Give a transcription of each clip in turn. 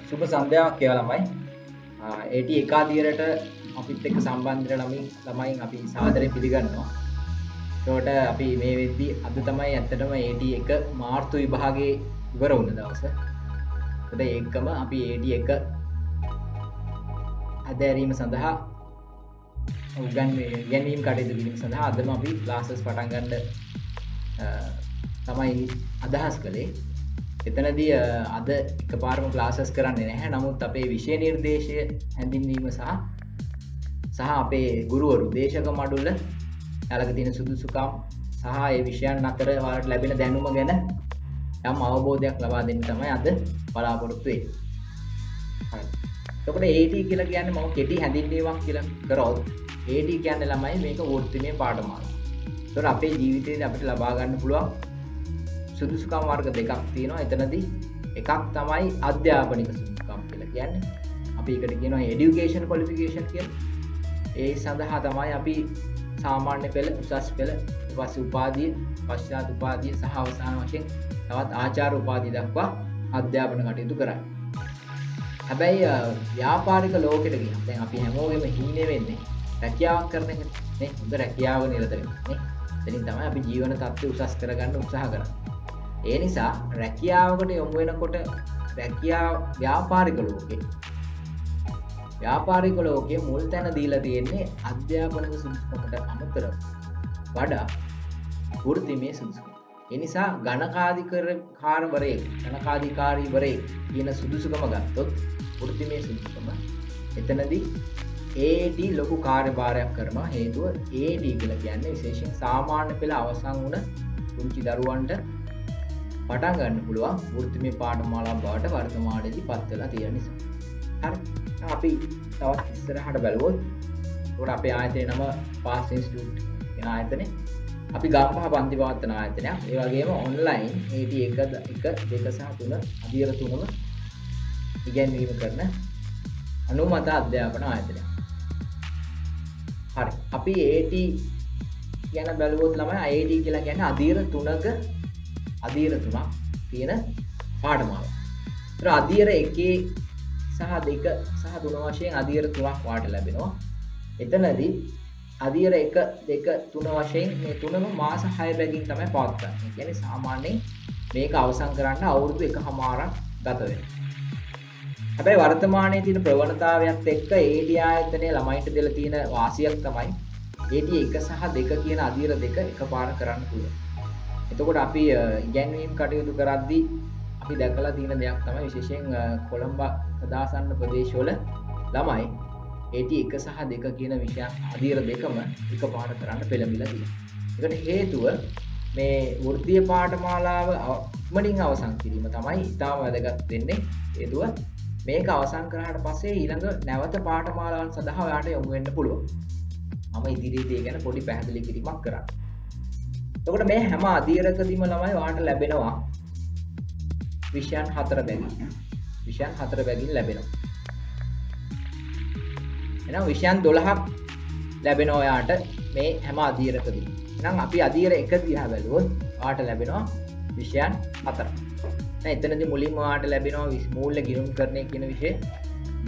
සුබ සන්ධ්‍යාවක් කියලා ළමයි. AT එක අධීරයට අපිත් එක්ක සම්බන්ධ වෙන ළමයින් අපි සාදරයෙන් පිළිගන්නවා. ඒකට අපි මේ වෙද්දී අද තමයි ඇත්තටම AT එක මාර්තු විභාගයේ ඉවර වුණ දවස. ඒකට ඒකම අපි AT එක අධ්‍යයනීම සඳහා ඉගැන්වීම් කටයුතු කිරීම සඳහා අදම අපි ක්ලාසස් පටන් ගන්න තමයි අදහස් කළේ. එතනදී අද එකපාරම ක්ලාසස් කරන්නේ නැහැ. නමුත් අපේ විෂය නිර්දේශය හැඳින්වීම සහ අපේ ගුරුවරු දේශක මඩුල්ල යාළක තියෙන සුදුසුකම් සහ ඒ විෂයන් අතර ඔයාලට ලැබෙන දැනුම ගැන යම් අවබෝධයක් ලබා දෙන්න තමයි අද බලාපොරොත්තු වෙන්නේ. හරි. එතකොට AT කියලා කියන්නේ මම කෙටි හැඳින්වීමක් කියලා කරොත් AT කියන්නේ ළමයි මේක වෘත්තීය පාඨමාලාවක්. ඒතකොට අපේ ජීවිතේදී අපිට ලබා ගන්න පුළුවන් සුදුසුකම් වර්ග දෙකක් තියෙනවා. එතනදී එකක් තමයි අධ්‍යාපනික සුදුසුකම් කියලා කියන්නේ. අපි ඒකට කියනවා এডুকেෂන් ක්වොලිෆිකේෂන් කියලා. ඒ සඳහා තමයි අපි සාමාන්‍ය පෙළ, උසස් පෙළ, ඊට පස්සේ උපාධිය, පශ්චාත් උපාධිය සහ අවසාන වශයෙන් තවත් ආචාර්ය උපාධිය දක්වා අධ්‍යාපන කටයුතු කරන්නේ. හැබැයි ව්‍යාපාරික ලෝකෙට ගියම දැන් අපි හැමෝගෙම හීනේ වෙන්නේ රැකියාවක් කරන එක නේ. හොඳ රැකියාව නිරත වෙන්න නේ. එතනින් තමයි අපි ජීවන තත්ත්වය උසස් කරගන්න උත්සාහ කරන්නේ. ඒ නිසා රැකියාවකට යොමු වෙනකොට ව්‍යාපාරික ලෝකයේ මුල් තැන දීලා තියෙන්නේ අධ්‍යාපනික සුදුසුකමට අමතරව වඩා වෘත්තීය සුදුසුකම. ඒ නිසා ගණකාධිකාරීවරයෙක් කියන සුදුසුකම ගත්තොත් වෘත්තීය සුදුසුකම එතනදී AT ලොකු කාර්යභාරයක් කරනවා. හේතුව AT කියලා කියන්නේ විශේෂයෙන් සාමාන්‍ය පෙළ අවසන් වුණ පුංචි දරුවන්ට පටන් ගන්න පුළුවන් වෘත්තීය පාඨමාලාවක් බවට වර්තමානයේදී පත් වෙලා තියෙන නිසා. හරි. අපි තවත් ඉස්සරහට බලුවොත් උඩ අපේ ආයතනයේ නම පාස් ඉන්ස්ටිටියුට් කියන ආයතනේ. අපි ගම්පහ පන්ති පවත්වන ආයතනයක්. ඒ වගේම ඔන්ලයින් AT 1 2 සහ 3 අධීර තුනම ඉගැන්වීම කරන අනුමත අධ්‍යාපන ආයතනයක්. හරි. අපි AT ගැන බලුවොත් ළමයි AT කියලා කියන්නේ අධීර තුනක් තියෙන පාඨමාලාවක්. ඒතර අධීර 1 සහ 2 සහ 3 වශයෙන් අධීර 3ක් වාට ලැබෙනවා. එතනදී අධීර 1 2 3 වශයෙන් මේ තුනම මාස 6 බැගින් තමයි පවත්වන්නේ. ඒ කියන්නේ සාමාන්‍යයෙන් මේක අවසන් කරන්න අවුරුදු 1කමාරක් ගත වෙනවා. හැබැයි වර්තමානයේ තියෙන ප්‍රවණතාවයත් එක්ක AT ආයතනයේ ළමයින්ට දෙලා තියෙන වාසියක් තමයි AT 1 සහ 2 කියන අධීර දෙක එකපාර කරන්න පුළුවන්. එතකොට අපි ඉගැන්වීම් කටයුතු කරද්දී අපි දැකලා තියෙන දෙයක් තමයි විශේෂයෙන් කොළඹ ප්‍රදාසන්න ප්‍රදේශවල ළමයි AT 1 සහ 2 කියන විෂයන් අධීර දෙකම එකපාර කරන්න පෙළඹිලා තියෙනවා. ඒකට හේතුව මේ වෘත්තීය පාඨමාලාව ඉක්මනින් අවසන් කිරීම තමයි ඉතාම වැදගත් වෙන්නේ. හේතුව මේක අවසන් කරාට පස්සේ ඊළඟ නැවත පාඨමාලාවන් සඳහා ඔයාලට යොමු වෙන්න පුළුවන්. මම ඉදිරියේදී ගැන පොඩි පැහැදිලි කිරීමක් කරා. එතකොට මේ හැම අධීරකදීම ළමයි ඔයාලට ලැබෙනවා විෂයන් 4 බැගින්. විෂයන් 4 බැගින් ලැබෙනවා. එහෙනම් විෂයන් 12ක් ලැබෙනවා ඔයාලට මේ හැම අධීරකදීම. එහෙනම් අපි අධීර 1 දිහා බැලුවොත් ඔයාලට ලැබෙනවා විෂයන් 4ක්. දැන් එතනදී මුලින්ම ඔයාලට ලැබෙනවා මූල්‍ය ගිණුම්කරණය කියන විෂය,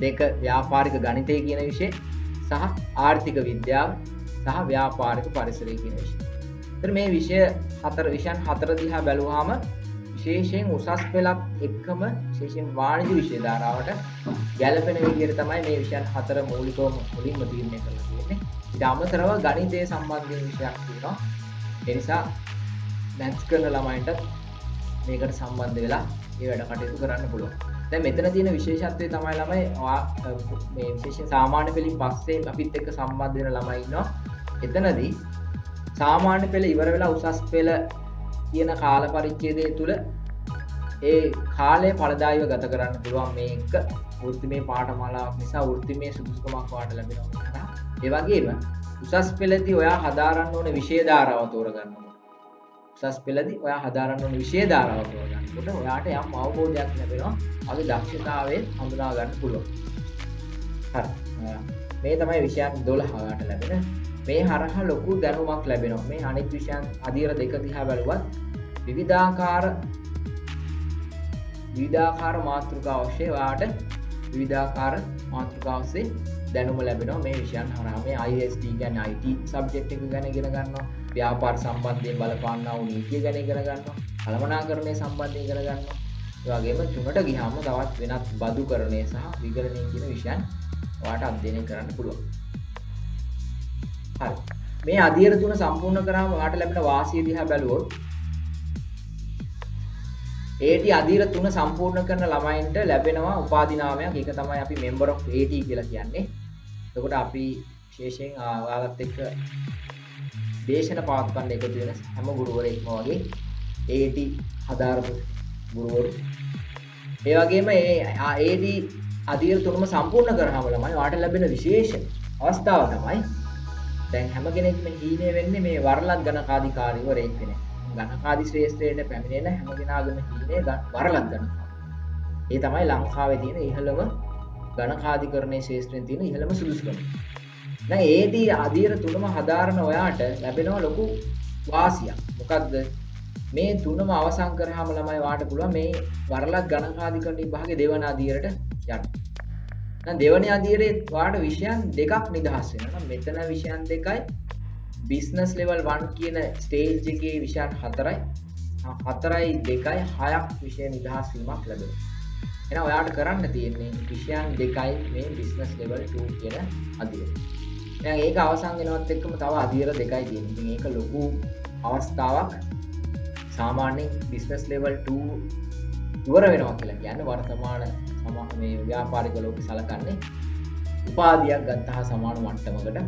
2 ව්‍යාපාරික ගණිතය කියන විෂය සහ ආර්ථික විද්‍යාව සහ ව්‍යාපාරික පරිසරය කියන විෂය. ඒතර මේ විෂයන් 4 දිහා බැලුවාම විශේෂයෙන් උසස් පෙළත් එක්කම විශේෂයෙන් වාණිජ විෂය ධාරාවට ගැළපෙන විදිහට තමයි මේ විෂයන් 4 මූලිකවම මුලින්ම තීරණය කරලා තියෙන්නේ. ඊට අමතරව ගණිතය සම්බන්ධ විෂයක් තියෙනවා. ඒ නිසා මැත්ස් කරන ළමයින්ට මේකට සම්බන්ධ වෙලා මේ වැඩ කටයුතු කරන්න පුළුවන්. දැන් මෙතන තියෙන විශේෂත්වය තමයි ළමයි මේ විශේෂයෙන් සාමාන්‍ය පෙළින් පස්සේ අපිත් එක්ක සම්බන්ධ වෙන ළමයි ඉන්නවා. එතනදී සාමාන්‍ය පෙළ ඉවර වෙලා උසස් පෙළ කියන කාල පරිච්ඡේදය තුළ ඒ කාලය ඵලදායීව ගත කරන්න පුළුවන්. මේක වෘත්තීය පාඨමාලාවක් නිසා වෘත්තීය සුදුසුකමක් වාට ලැබෙනවා. ඒ වගේම උසස් පෙළදී ඔයා හදාරන්න ඕන විෂය ධාරාව තෝරගන්න ඕන. උසස් පෙළදී ඔයා හදාරන්න ඕන විෂය ධාරාව තෝරගන්නකොට ඔයාට යම් අවබෝධයක් ලැබෙනවා. අපි දක්ෂතාවයෙන් හඳුනා ගන්න පුළුවන්. හරි. මේ තමයි විෂයන් 12 ඔයාට ලැබෙන. මේ හරහා ලොකු දැනුමක් ලැබෙනවා. මේ අනෙක් විෂයන් අධීර 2 දිහා බැලුවත් විවිධාකාර විවිධාකාර මාතෘකා ඔස්සේ ඔයාට විවිධාකාර මාතෘකා ඔස්සේ දැනුම ලැබෙනවා මේ විෂයන් හරහා. මේ IST කියන්නේ IT සබ්ජෙක්ට් එක ගැන ඉගෙන ගන්නවා. ව්‍යාපාර සම්බන්ධයෙන් බලපාන්නා වූ නීතිය ගැන ඉගෙන ගන්නවා. කළමනාකරණය සම්බන්ධයෙන් ඉගෙන ගන්නවා. ඒ වගේම තුනට ගියාම තවත් වෙනත් බදුකරණය සහ විගණනය කියන විෂයන් ඔයාලට අධ්‍යයනය කරන්න පුළුවන්. හරි. මේ අධ්‍යයන තුන සම්පූර්ණ කරාම ඔයාලට ලැබෙන වාසිය දිහා බැලුවොත් AT අධීර තුන සම්පූර්ණ කරන ළමයින්ට ලැබෙනවා උපාධි නාමයක්. ඒක තමයි අපි member of AT කියලා කියන්නේ. එතකොට අපි විශේෂයෙන් ඔයාලත් එක්ක දේශන පවත්වන්න එකතු වෙන හැම ගුරුවරයෙක්ම වගේ AT හදාරපු ගුරුවරු. ඒ වගේම මේ AT අධීර තුනම සම්පූර්ණ කරාම ළමයි ඔයාලට ලැබෙන විශේෂ අවස්ථාව තමයි දැන් හැම කෙනෙක්ම හීනේ වෙන්නේ මේ වරලක් ගණකාධිකාරීවරයෙක් වෙන. ගණකාධි ශ්‍රේෂ්ඨයට පැමිණෙන හැම කෙනාගේම හීනේ වරලක් ගණකාධි. ඒ තමයි ලංකාවේ තියෙන ඉහළම ගණකාධිකරණයේ ශාස්ත්‍රයෙන් තියෙන ඉහළම සුදුසුකම. දැන් ඒදී අධීර තුනම හදාරන ඔයාට ලැබෙනවා ලොකු වාසියක්. මොකද්ද? මේ තුනම අවසන් කරාම ළමයි වාට පුළුවන් මේ වරලක් ගණකාධිකරණ විභාගේ දෙවන අධීරයට යන්න. දැන් දෙවන අධීරේ වාට විෂයන් දෙකක් නිදහස් වෙනවා. මෙතන විෂයන් දෙකයි බිස්නස් ලෙවල් 1 කියන ස්ටේජ් එකේ විෂයන් 4යි 4යි 2යි 6ක් විෂය නිදහස් වීමක් ලැබෙනවා. එහෙනම් ඔයාලට කරන්න තියෙන්නේ විෂයන් දෙකයි මේ බිස්නස් ලෙවල් 2 කියන අධීරය. දැන් ඒක අවසන් වෙනවත් එක්කම තව අධීර දෙකයි තියෙන්නේ. ඉතින් ඒක ලොකු අවස්ථාවක්. සාමාන්‍යයෙන් බිස්නස් ලෙවල් 2 ඉවර වෙනවා කියලා කියන්නේ වර්තමාන මේ ව්‍යාපාරික ලෝකෙ සලකන්නේ උපාධියක් ගත්තා සමාන මට්ටමකට.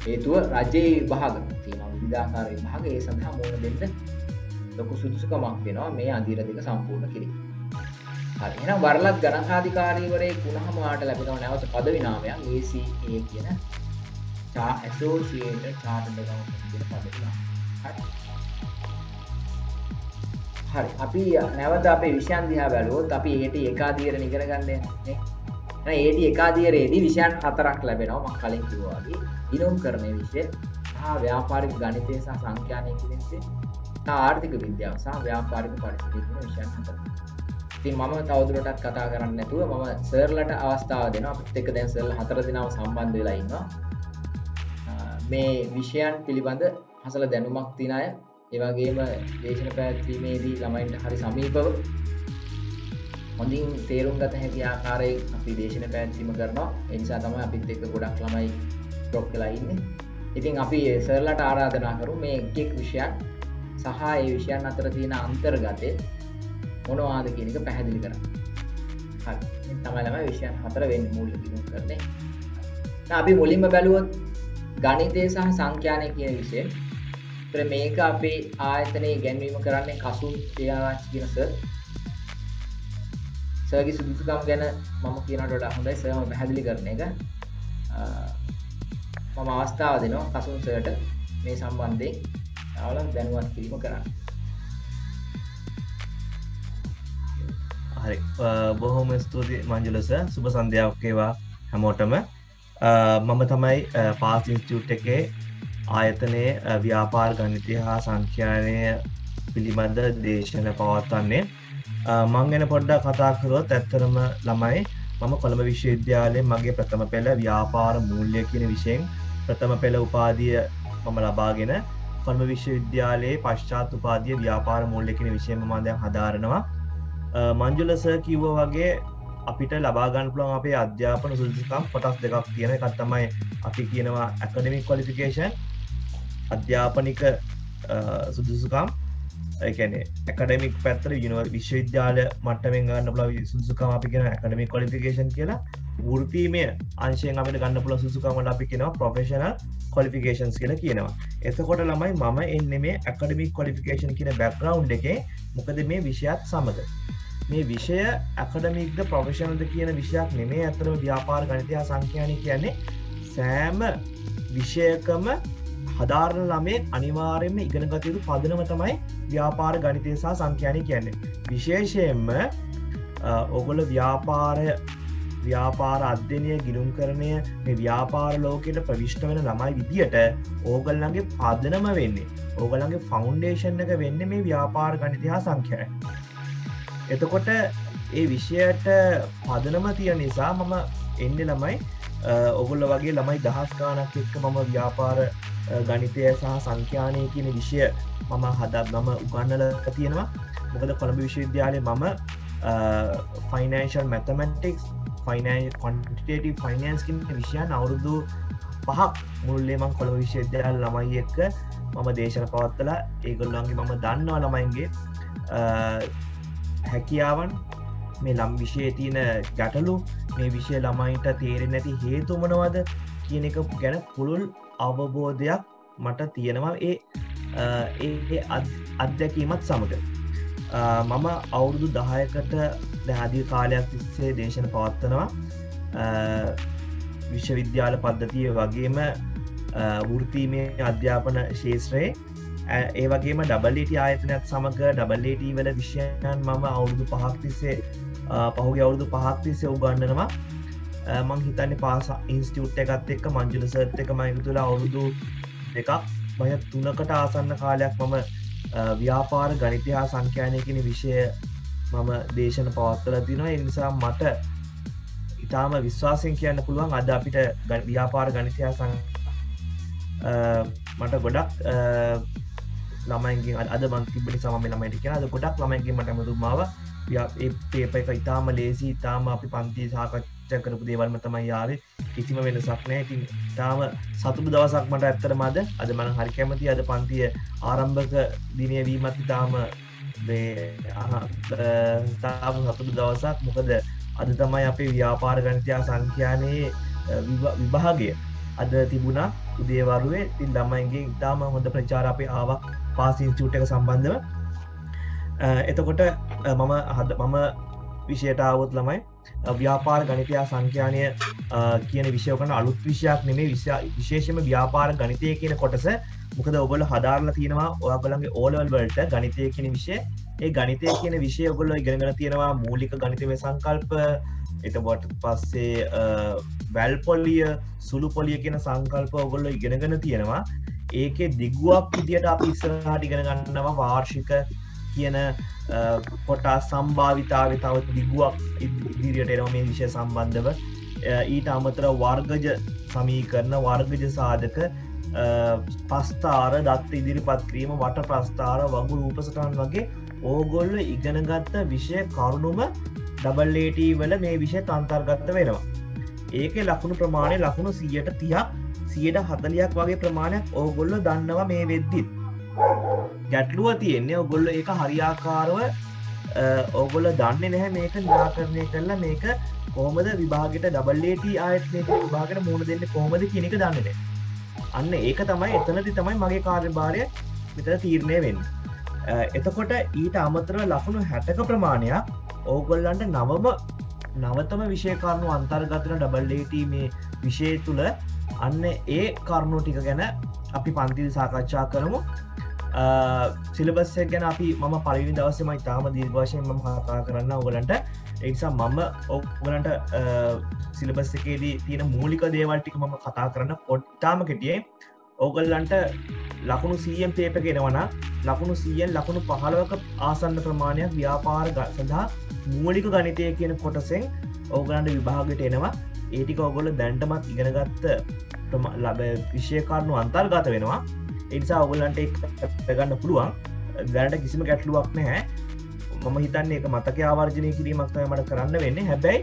හේතුව රජයේ විභාග තියෙනවා විවිධාකාර විභාග ඒ සඳහා මුහුණ දෙන්න ලොකු සුදුසුකමක් වෙනවා මේ අධීර දෙක සම්පූර්ණ කිරීම. හරි. එහෙනම් වරලක් ගණකාධිකාරීවරයෙක් වුණාම ඔයාලට ලැබෙනවා නැවත පදවි නාමයක් ACA කියන Associated Chartered Accountant කියන පදවි නාමය. හරි. අපි නැවත අපේ විෂයන් දිහා බැලුවොත් අපි AT එක අධීරණ ඉගෙන ගන්න නේ. එහෙනම් AT එක අධීරයේදී විෂයන් 4ක් ලැබෙනවා මම කලින් කිව්වා වගේ. ඉනුම් කරන විෂය සහ ව්‍යාපාරික ගණිතය සහ සංඛ්‍යානය කියන විෂය සහ ආර්ථික විද්‍යාව සහ ව්‍යාපාරික පරිಸ್ಥಿತಿ කියන විෂයන් 4ක්. ඉතින් මම තවදුරටත් කතා කරන්නේ නැතුව මම සර්ලට අවස්ථාව දෙනවා. අපිත් එක්ක දැන් සර්ල 4 දෙනාම සම්බන්ධ වෙලා ඉන්නවා. මේ විෂයන් පිළිබඳ අසල දැනුමක් තියෙන අය ඒ වගේම දේශන පැවැත්වීමේදී ළමයින්ට හරි සමීපව හොඳින් තේරුම් ගත හැකි ආකාරයෙන් අපි දේශන පැවැත්වීම කරනවා. ඒ නිසා තමයි අපිත් එක්ක ගොඩක් ළමයි ඩ්‍රොප් වෙලා ඉන්නේ. ඉතින් අපි සර්ලට ආරාධනා කරමු මේ එක් විෂයන් සහ ඒ විෂයන් අතර තියෙන අන්තර්ගතය මොනවාද කියන එක පැහැදිලි කරන්න. හරි. මේ තමයි ළමයි විෂයන් 4 වෙන්නේ මූලික දිනු කරන්නේ. දැන් අපි මුලින්ම බැලුවොත් ගණිතය සහ සංඛ්‍යානය කියන විෂය. ඒතර මේක අපේ ආයතනයේ ඉගෙනීම කරන්නේ කසුන් තියාච්චි කියන සර්. සර්ගේ සුදුසුකම් ගැන මම කියනකට වඩා හොඳයි සර්ම පැහැදිලි කරන එක. මම අවස්ථාව දෙනවා කසුන් සර්ට මේ සම්බන්ධයෙන් ඔයාලා දැනුවත් කිරීම කරන්න. හරි. බොහොම ස්තුතියි මංජුල සර්. සුබ සන්ධ්‍යාවක් වේවා හැමෝටම. මම තමයි පාස් ඉන්ස්ටිටියුට් එකේ ආයතනයේ ව්‍යාපාර ගණිතය හා සංඛ්‍යානය පිළිබඳ දේශන පවත්වන්නේ. මං ගැන පොඩ්ඩක් කතා කරොත් ඇත්තටම ළමයි මම කොළඹ විශ්වවිද්‍යාලයේ මගේ ප්‍රථම පෙළ ව්‍යාපාර මූල්‍ය කියන විෂයෙන් ප්‍රථම පෙළ උපාධිය මම ලබාගෙන කොළඹ විශ්වවිද්‍යාලයේ පශ්චාත් උපාධිය ව්‍යාපාර මූල්‍ය කියන විෂයෙන් මම දැන් හදාරනවා. මංජුල සර් කිව්වා වගේ අපිට ලබා ගන්න පුළුවන් අපේ අධ්‍යාපන සුදුසුකම් කොටස් දෙකක් තියෙන එකක් තමයි අපි කියනවා ඇකඩමික් ක්වොලිෆිකේෂන් අධ්‍යාපනික සුදුසුකම්. ඒ කියන්නේ ඇකඩමික් පැත්තට විශ්වවිද්‍යාල මට්ටමින් ගන්න පුළුවන් සුදුසුකම් අපි කියනවා ඇකඩමික් ක්වොලිෆිකේෂන් කියලා. වෘත්තීමය අංශයෙන් අපිට ගන්න පුළුවන් සුදුසුකම් වල අපි කියනවා ප්‍රොෆෙෂනල් ක්වොලිෆිකේෂන්ස් කියලා කියනවා. එතකොට ළමයි මම එන්නේ මේ ඇකඩමික් ක්වොලිෆිකේෂන් කියන බෑග්ග්‍රවුන්ඩ් එකේ. මොකද මේ විෂයත් සමග මේ විෂය ඇකඩමික්ද ප්‍රොෆෙෂනල්ද කියන විෂයක් නෙමේ. අතරම ව්‍යාපාර ගණිතය හා සංඛ්‍යානය කියන්නේ සෑම විෂයකම හදාරන ළමයෙක් අනිවාර්යයෙන්ම ඉගෙන ගත යුතු පදනම තමයි ව්‍යාපාර ගණිතය සහ සංඛ්‍යානය කියන්නේ. විශේෂයෙන්ම ඕගොල්ලෝ ව්‍යාපාර අධ්‍යයනය ගිණුම්කරණය මේ ව්‍යාපාර ලෝකයට ප්‍රවිෂ්ඨ වෙන ළමයි විදියට ඕගොල්ලන්ගේ පදනම වෙන්නේ, ඕගොල්ලන්ගේ ෆවුන්ඩේෂන් එක වෙන්නේ මේ ව්‍යාපාර ගණිතය හා සංඛ්‍යානය. එතකොට ඒ විෂයට පදනම තියෙන නිසා මම එන්නේ ළමයි ඔගොල්ලෝ වගේ ළමයි දහස් ගානක් එක්ක මම ව්‍යාපාර ගණිතය සහ සංඛ්‍යානය කියන විෂය මම මම උගන්නලා තියෙනවා. මොකද කොළඹ විශ්වවිද්‍යාලයේ මම ෆයිනෑන්ෂල් මැතමැටික්ස් quantitative finance කියන විෂයන් අවුරුදු 5ක් මුළුල්ලේ මම කොළඹ විශ්වවිද්‍යාල ළමයි එක්ක මම දේශන පවත්වලා ඒගොල්ලන්ගේ මම දන්නවා ළමයින්ගේ හැකියාවන් මේ ලම් විෂයේ තියෙන ගැටලු මේ විෂය ළමයින්ට තේරෙන්නේ නැති හේතු මොනවද කියන එක ගැන පුළුල් අවබෝධයක් මට තියෙනවා ඒ අත්දැකීමත් සමග. මම අවුරුදු 10කට අධික කාලයක් තිස්සේ දේශන පවත්වනවා විශ්වවිද්‍යාල පද්ධතිය වගේම වෘත්තීමය අධ්‍යාපන ශේත්‍රයේ ඒ වගේම WAT ආයතනයත් සමග WAT වල විෂයන් මම අවුරුදු 5ක් තිස්සේ පහුගිය අවුරුදු 5ක් තිස්සේ උගන්වනවා. මං හිතන්නේ පාස ඉන්ස්ටිටියුට් එකත් එක්ක මංජුල සර්ත් එක්ක මම එකතු වෙලා අවුරුදු 2ක් 3කට ආසන්න කාලයක් මම ව්‍යාපාර ගණිතය හා සංඛ්‍යානය කියන විෂය මම දේශන පවත්වලා තිනවා. ඒ නිසා මට ඉතාම විශ්වාසයෙන් කියන්න පුළුවන් අද අපිට ව්‍යාපාර ගණිතය මට ගොඩක් ළමයින්ගෙන් අද මං තිබ්බ නිසා මම ළමයින්ට කියන අද ගොඩක් ළමයින්ගෙන් මට මතුමාව ඒ පේපර් එක ඉතාම ලේසි ඉතාම අපි පන්තියේ සාකච්ඡා කරපු දේවල්ම තමයි ආවේ. කිසිම වෙනසක් නැහැ. ඉතින් ඉතාම සතුටු දවසක් මට ඇත්තටම අද මම හරි කැමතියි අද පන්තිය ආරම්භක දිනය වීමත් ඉතාම සතුටු දවසක්. මොකද අද තමයි අපේ ව්‍යාපාර ගණිතය සංඛ්‍යානයේ විභාගය අද තිබුණා උදේවරුවේ. ඉතින් ළමයින්ගෙන් ඉතාම හොඳ ප්‍රචාර අපේ ආවා පාස් ඉන්ස්ටිටියුට් එක සම්බන්ධව. එතකොට මම විෂයට ආවොත් ළමයි ව්‍යාපාර ගණිතය සංඛ්‍යානය කියන විෂය කරන අලුත් විෂයක් නෙමෙයි විශේෂයෙන්ම ව්‍යාපාර ගණිතය කියන කොටස. මොකද ඔයගොල්ලෝ හදාarලා තියෙනවා ඔයගොල්ලන්ගේ O level වලට ගණිතය කියන විෂය. ඒ ගණිතය කියන විෂය ඔයගොල්ලෝ ඉගෙනගෙන තියෙනවා මූලික ගණිතමය සංකල්ප, ඊට පස්සේ වැල් පොලිය, සුළු පොලිය කියන සංකල්ප ඔයගොල්ලෝ ඉගෙනගෙන තියෙනවා. ඒකේ දිගුවක් විදියට අපි ඉස්සරහට ඉගෙන ගන්නවා වාර්ෂික කියන කොටස් සම්භාවිතාවේ තව දිගුවක් ඉදිරියට එනවා මේ විෂය සම්බන්ධව. ඊට අමතරව වර්ගජ සමීකරණ, වර්ගජ සාධක, ප්‍රස්ථාර, දත්ත ඉදිරිපත් කිරීම, වට ප්‍රස්ථාර, වගු රූප සටහන් වගේ ඕගොල්ලෝ ඉගෙනගත්ත විෂය කරුණුම WAT වල මේ විෂයත් අන්තර්ගත වෙනවා. ඒකේ ලකුණු ප්‍රමාණය ලකුණු 130ක් 140ක් වගේ ප්‍රමාණයක් ඕගොල්ලෝ දන්නවා මේ වෙද්දිත්. ගැටලුව තියෙන්නේ ඔගොල්ලෝ ඒක හරියාකාරව ඔගොල්ලෝ දන්නේ නැහැ මේක නිරාකරණය කරලා මේක කොහොමද විභාගයට WAT ආයතනයේ විභාගයට මුහුණ දෙන්නේ කොහොමද කියන එක දන්නේ නැහැ. අන්න ඒක තමයි එතනදී තමයි මගේ කාර්යභාරය මෙතන තීරණය වෙන්නේ. එතකොට ඊට අමතරව ලකුණු 60ක ප්‍රමාණයක් ඕගොල්ලන්ට නවතම විෂය කරුණු අන්තර්ගත වෙන WAT මේ විෂය තුල අන්න ඒ කරුණු ටික ගැන අපි පන්තිදී සාකච්ඡා කරමු. සිලබස් එක ගැන අපි මම පළවෙනි දවසේම ඉතාම දීර්ඝ වශයෙන් මම කතා කරන්න ඕගලන්ට. ඒ නිසා මම ඕගලන්ට සිලබස් එකේදී තියෙන මූලික දේවල් ටික මම කතා කරන්න ඉතාම කෙටියෙන්. ඕගලන්ට ලකුණු 100න් පේපර් එක එනවා නම් ලකුණු 100න් ලකුණු 15ක ආසන්න ප්‍රමාණයක් ව්‍යාපාර සඳහා මූලික ගණිතය කියන කොටසෙන් ඕගලන්ට විභාගයට එනවා. ඒ ටික ඕගොල්ලෝ දැනටමත් ඉගෙනගත්ත විෂය කරුණු අන්තර්ගත වෙනවා. ඒ නිසා ඔයගොල්ලන්ට ඒක ගන්න පුළුවන්. දැනට කිසිම ගැටලුවක් නැහැ. මම හිතන්නේ ඒක මතක ආවර්ජනය කිරීමක් තමයි මට කරන්න වෙන්නේ. හැබැයි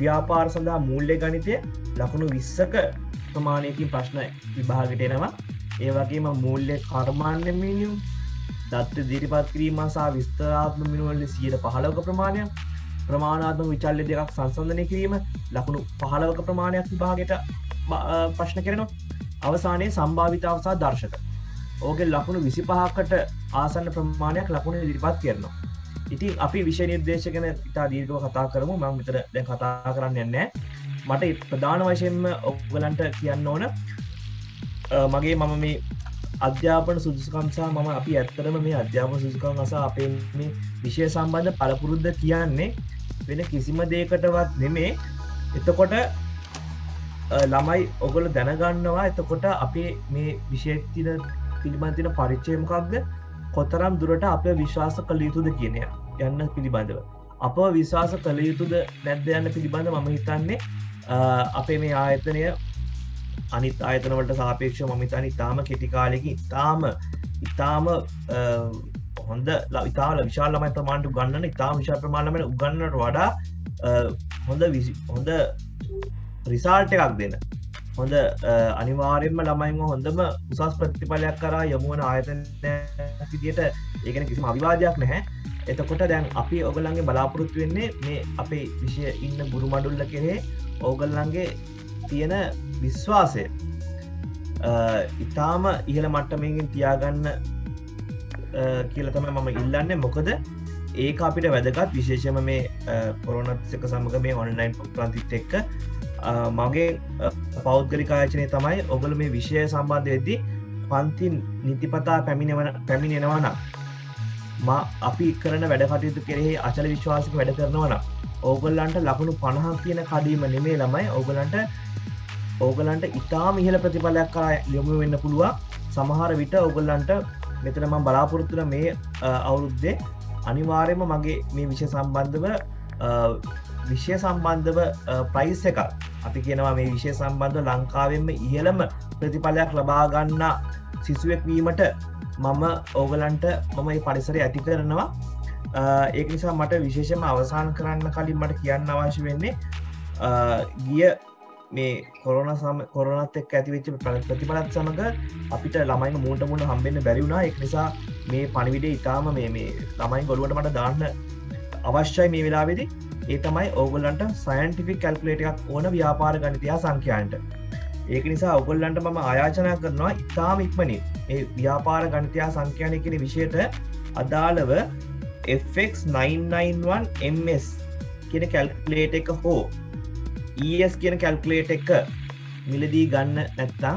ව්‍යාපාර සඳහා මූල්‍ය ගණිතය ලකුණු 20ක ප්‍රමාණයකින් ප්‍රශ්න විභාගයට එනවා. ඒ වගේම මූල්‍ය කර්මාන්‍ය මිනියුම්, දත්ත ඉදිරිපත් කිරීම සහ විස්තරාත්මක මිනියුම් වල 115ක ප්‍රමාණයක්, ප්‍රමාණාත්මක විචල්්‍ය දෙකක් සංසන්දනය කිරීම ලකුණු 15ක ප්‍රමාණයක් විභාගයට ප්‍රශ්න කරනවා. අවසානයේ සම්භාවිතාව සහ දර්ශක ඕකේ ලකුණු 25කට ආසන්න ප්‍රමාණයක් ලකුණු ඉදිරිපත් කරනවා. ඉතින් අපි විෂය නිර්දේශ ගැන ඉතා දීර්ඝව කතා කරමු. මම මෙතන දැන් කතා කරන්න යන්නේ නැහැ. මට ප්‍රධාන වශයෙන්ම ඔයගලන්ට කියන්න ඕන මගේ මම මේ අධ්‍යාපන සුදුසුකම් සහ මම අපි ඇත්තටම මේ අධ්‍යාපන සුදුසුකම් සහ අපේ මේ විෂය සම්බන්ධ පළපුරුද්ද කියන්නේ වෙන කිසිම දෙයකටවත් නෙමෙයි. එතකොට ළමයි ඔයගොල්ලෝ දැනගන්නවා එතකොට අපේ මේ විෂය පිළිබඳ තියෙන පරිචය මොකක්ද, කොතරම් දුරට අපේ විශ්වාස කළ යුතුද කියන යන්න පිළිබඳව. අප විශ්වාස කළ යුතුද නැද්ද යන්න පිළිබඳ මම හිතන්නේ අපේ මේ ආයතනය අනිත් ආයතනවලට සාපේක්ෂ මම හිතන්නේ ඉතාම කෙටි කාලෙකින් ඉතාම හොඳ ඉතාම විශාල ළමයි ප්‍රමාණයට උගන්වන ඉතාම විශාල ප්‍රමාණයට උගන්වනට වඩා හොඳ රිසල්ට් එකක් දෙන හොඳ අනිවාර්යෙන්ම ළමයින්ව හොඳම උසස් ප්‍රතිඵලයක් කරා යොමු වන ආයතනයක් විදියට ඒ කියන්නේ කිසිම අවිවාදයක් නැහැ. එතකොට දැන් අපි ඔයගොල්ලන්ගේ බලාපොරොත්තු වෙන්නේ මේ අපේ විෂය ඉන්න ගුරු මඩුල්ල කෙරේ ඔයගොල්ලන්ගේ තියෙන විශ්වාසය ඉතාම ඉහළ මට්ටමකින් තියාගන්න කියලා තමයි මම ඉල්ලන්නේ. මොකද ඒක අපිට වැදගත් විශේෂම මේ කොරෝනාත් එක්ක සමග මේ ඔන්ලයින් ප්‍රන්තිත් එක්ක මගේ පෞද්ගලික ආයතනය තමයි ඔයගොල්ලෝ මේ විෂය සම්බන්ධ වෙද්දී පන්ති නිතිපතා පැමිණෙනවා නම් අපි කරන වැඩ කටයුතු කෙරෙහි අචල විශ්වාසික වැඩ කරනවා නම් ඕගොල්ලන්ට ලකුණු 50 කියන කඩීම නෙමේ ළමයි ඕගොල්ලන්ට ඉතාම ඉහළ ප්‍රතිඵලයක් කරා යොමු වෙන්න පුළුවන්. සමහර විට ඕගොල්ලන්ට මෙතන මම බලාපොරොත්තු වෙන මේ අවුරුද්දේ අනිවාර්යයෙන්ම මගේ මේ විෂය සම්බන්ධව ප්‍රයිස් එකක් අපි කියනවා මේ විෂය සම්බන්ධව ලංකාවෙන්ම ඉහළම ප්‍රතිඵලයක් ලබා ගන්න සිසුවෙක් වීමට මම ඕගලන්ට මේ පරිසරය ඇති කරනවා. ඒක නිසා මට විශේෂයෙන්ම අවසන් කරන්න කලින් මට කියන්න අවශ්‍ය වෙන්නේ ගිය මේ කොරෝනාත් එක්ක ඇතිවෙච්ච ප්‍රතිඵලත් සමග අපිට ළමයින්ව මූණට මූණ හම්බෙන්න බැරි වුණා. ඒක නිසා මේ පණිවිඩය ඊටාම මේ ළමයින් ගොළුවට මට දාන්න අවශ්‍යයි මේ වෙලාවේදී. ඒ තමයි ඕගොල්ලන්ට සයන්ටිෆික් කැල්කියුලේටර් එකක් ඕන ව්‍යාපාර ගණිතය සංඛ්‍යාන්ට. ඒක නිසා ඔයගොල්ලන්ට මම ආයාචනා කරනවා ඉතාම ඉක්මනින් මේ ව්‍යාපාර ගණිතය සංඛ්‍යාන කියන විෂයට අදාළව FX991MS කියන කැල්කියුලේටර් එක හෝ ES කියන කැල්කියුලේටර් එක මිලදී ගන්න නැත්නම්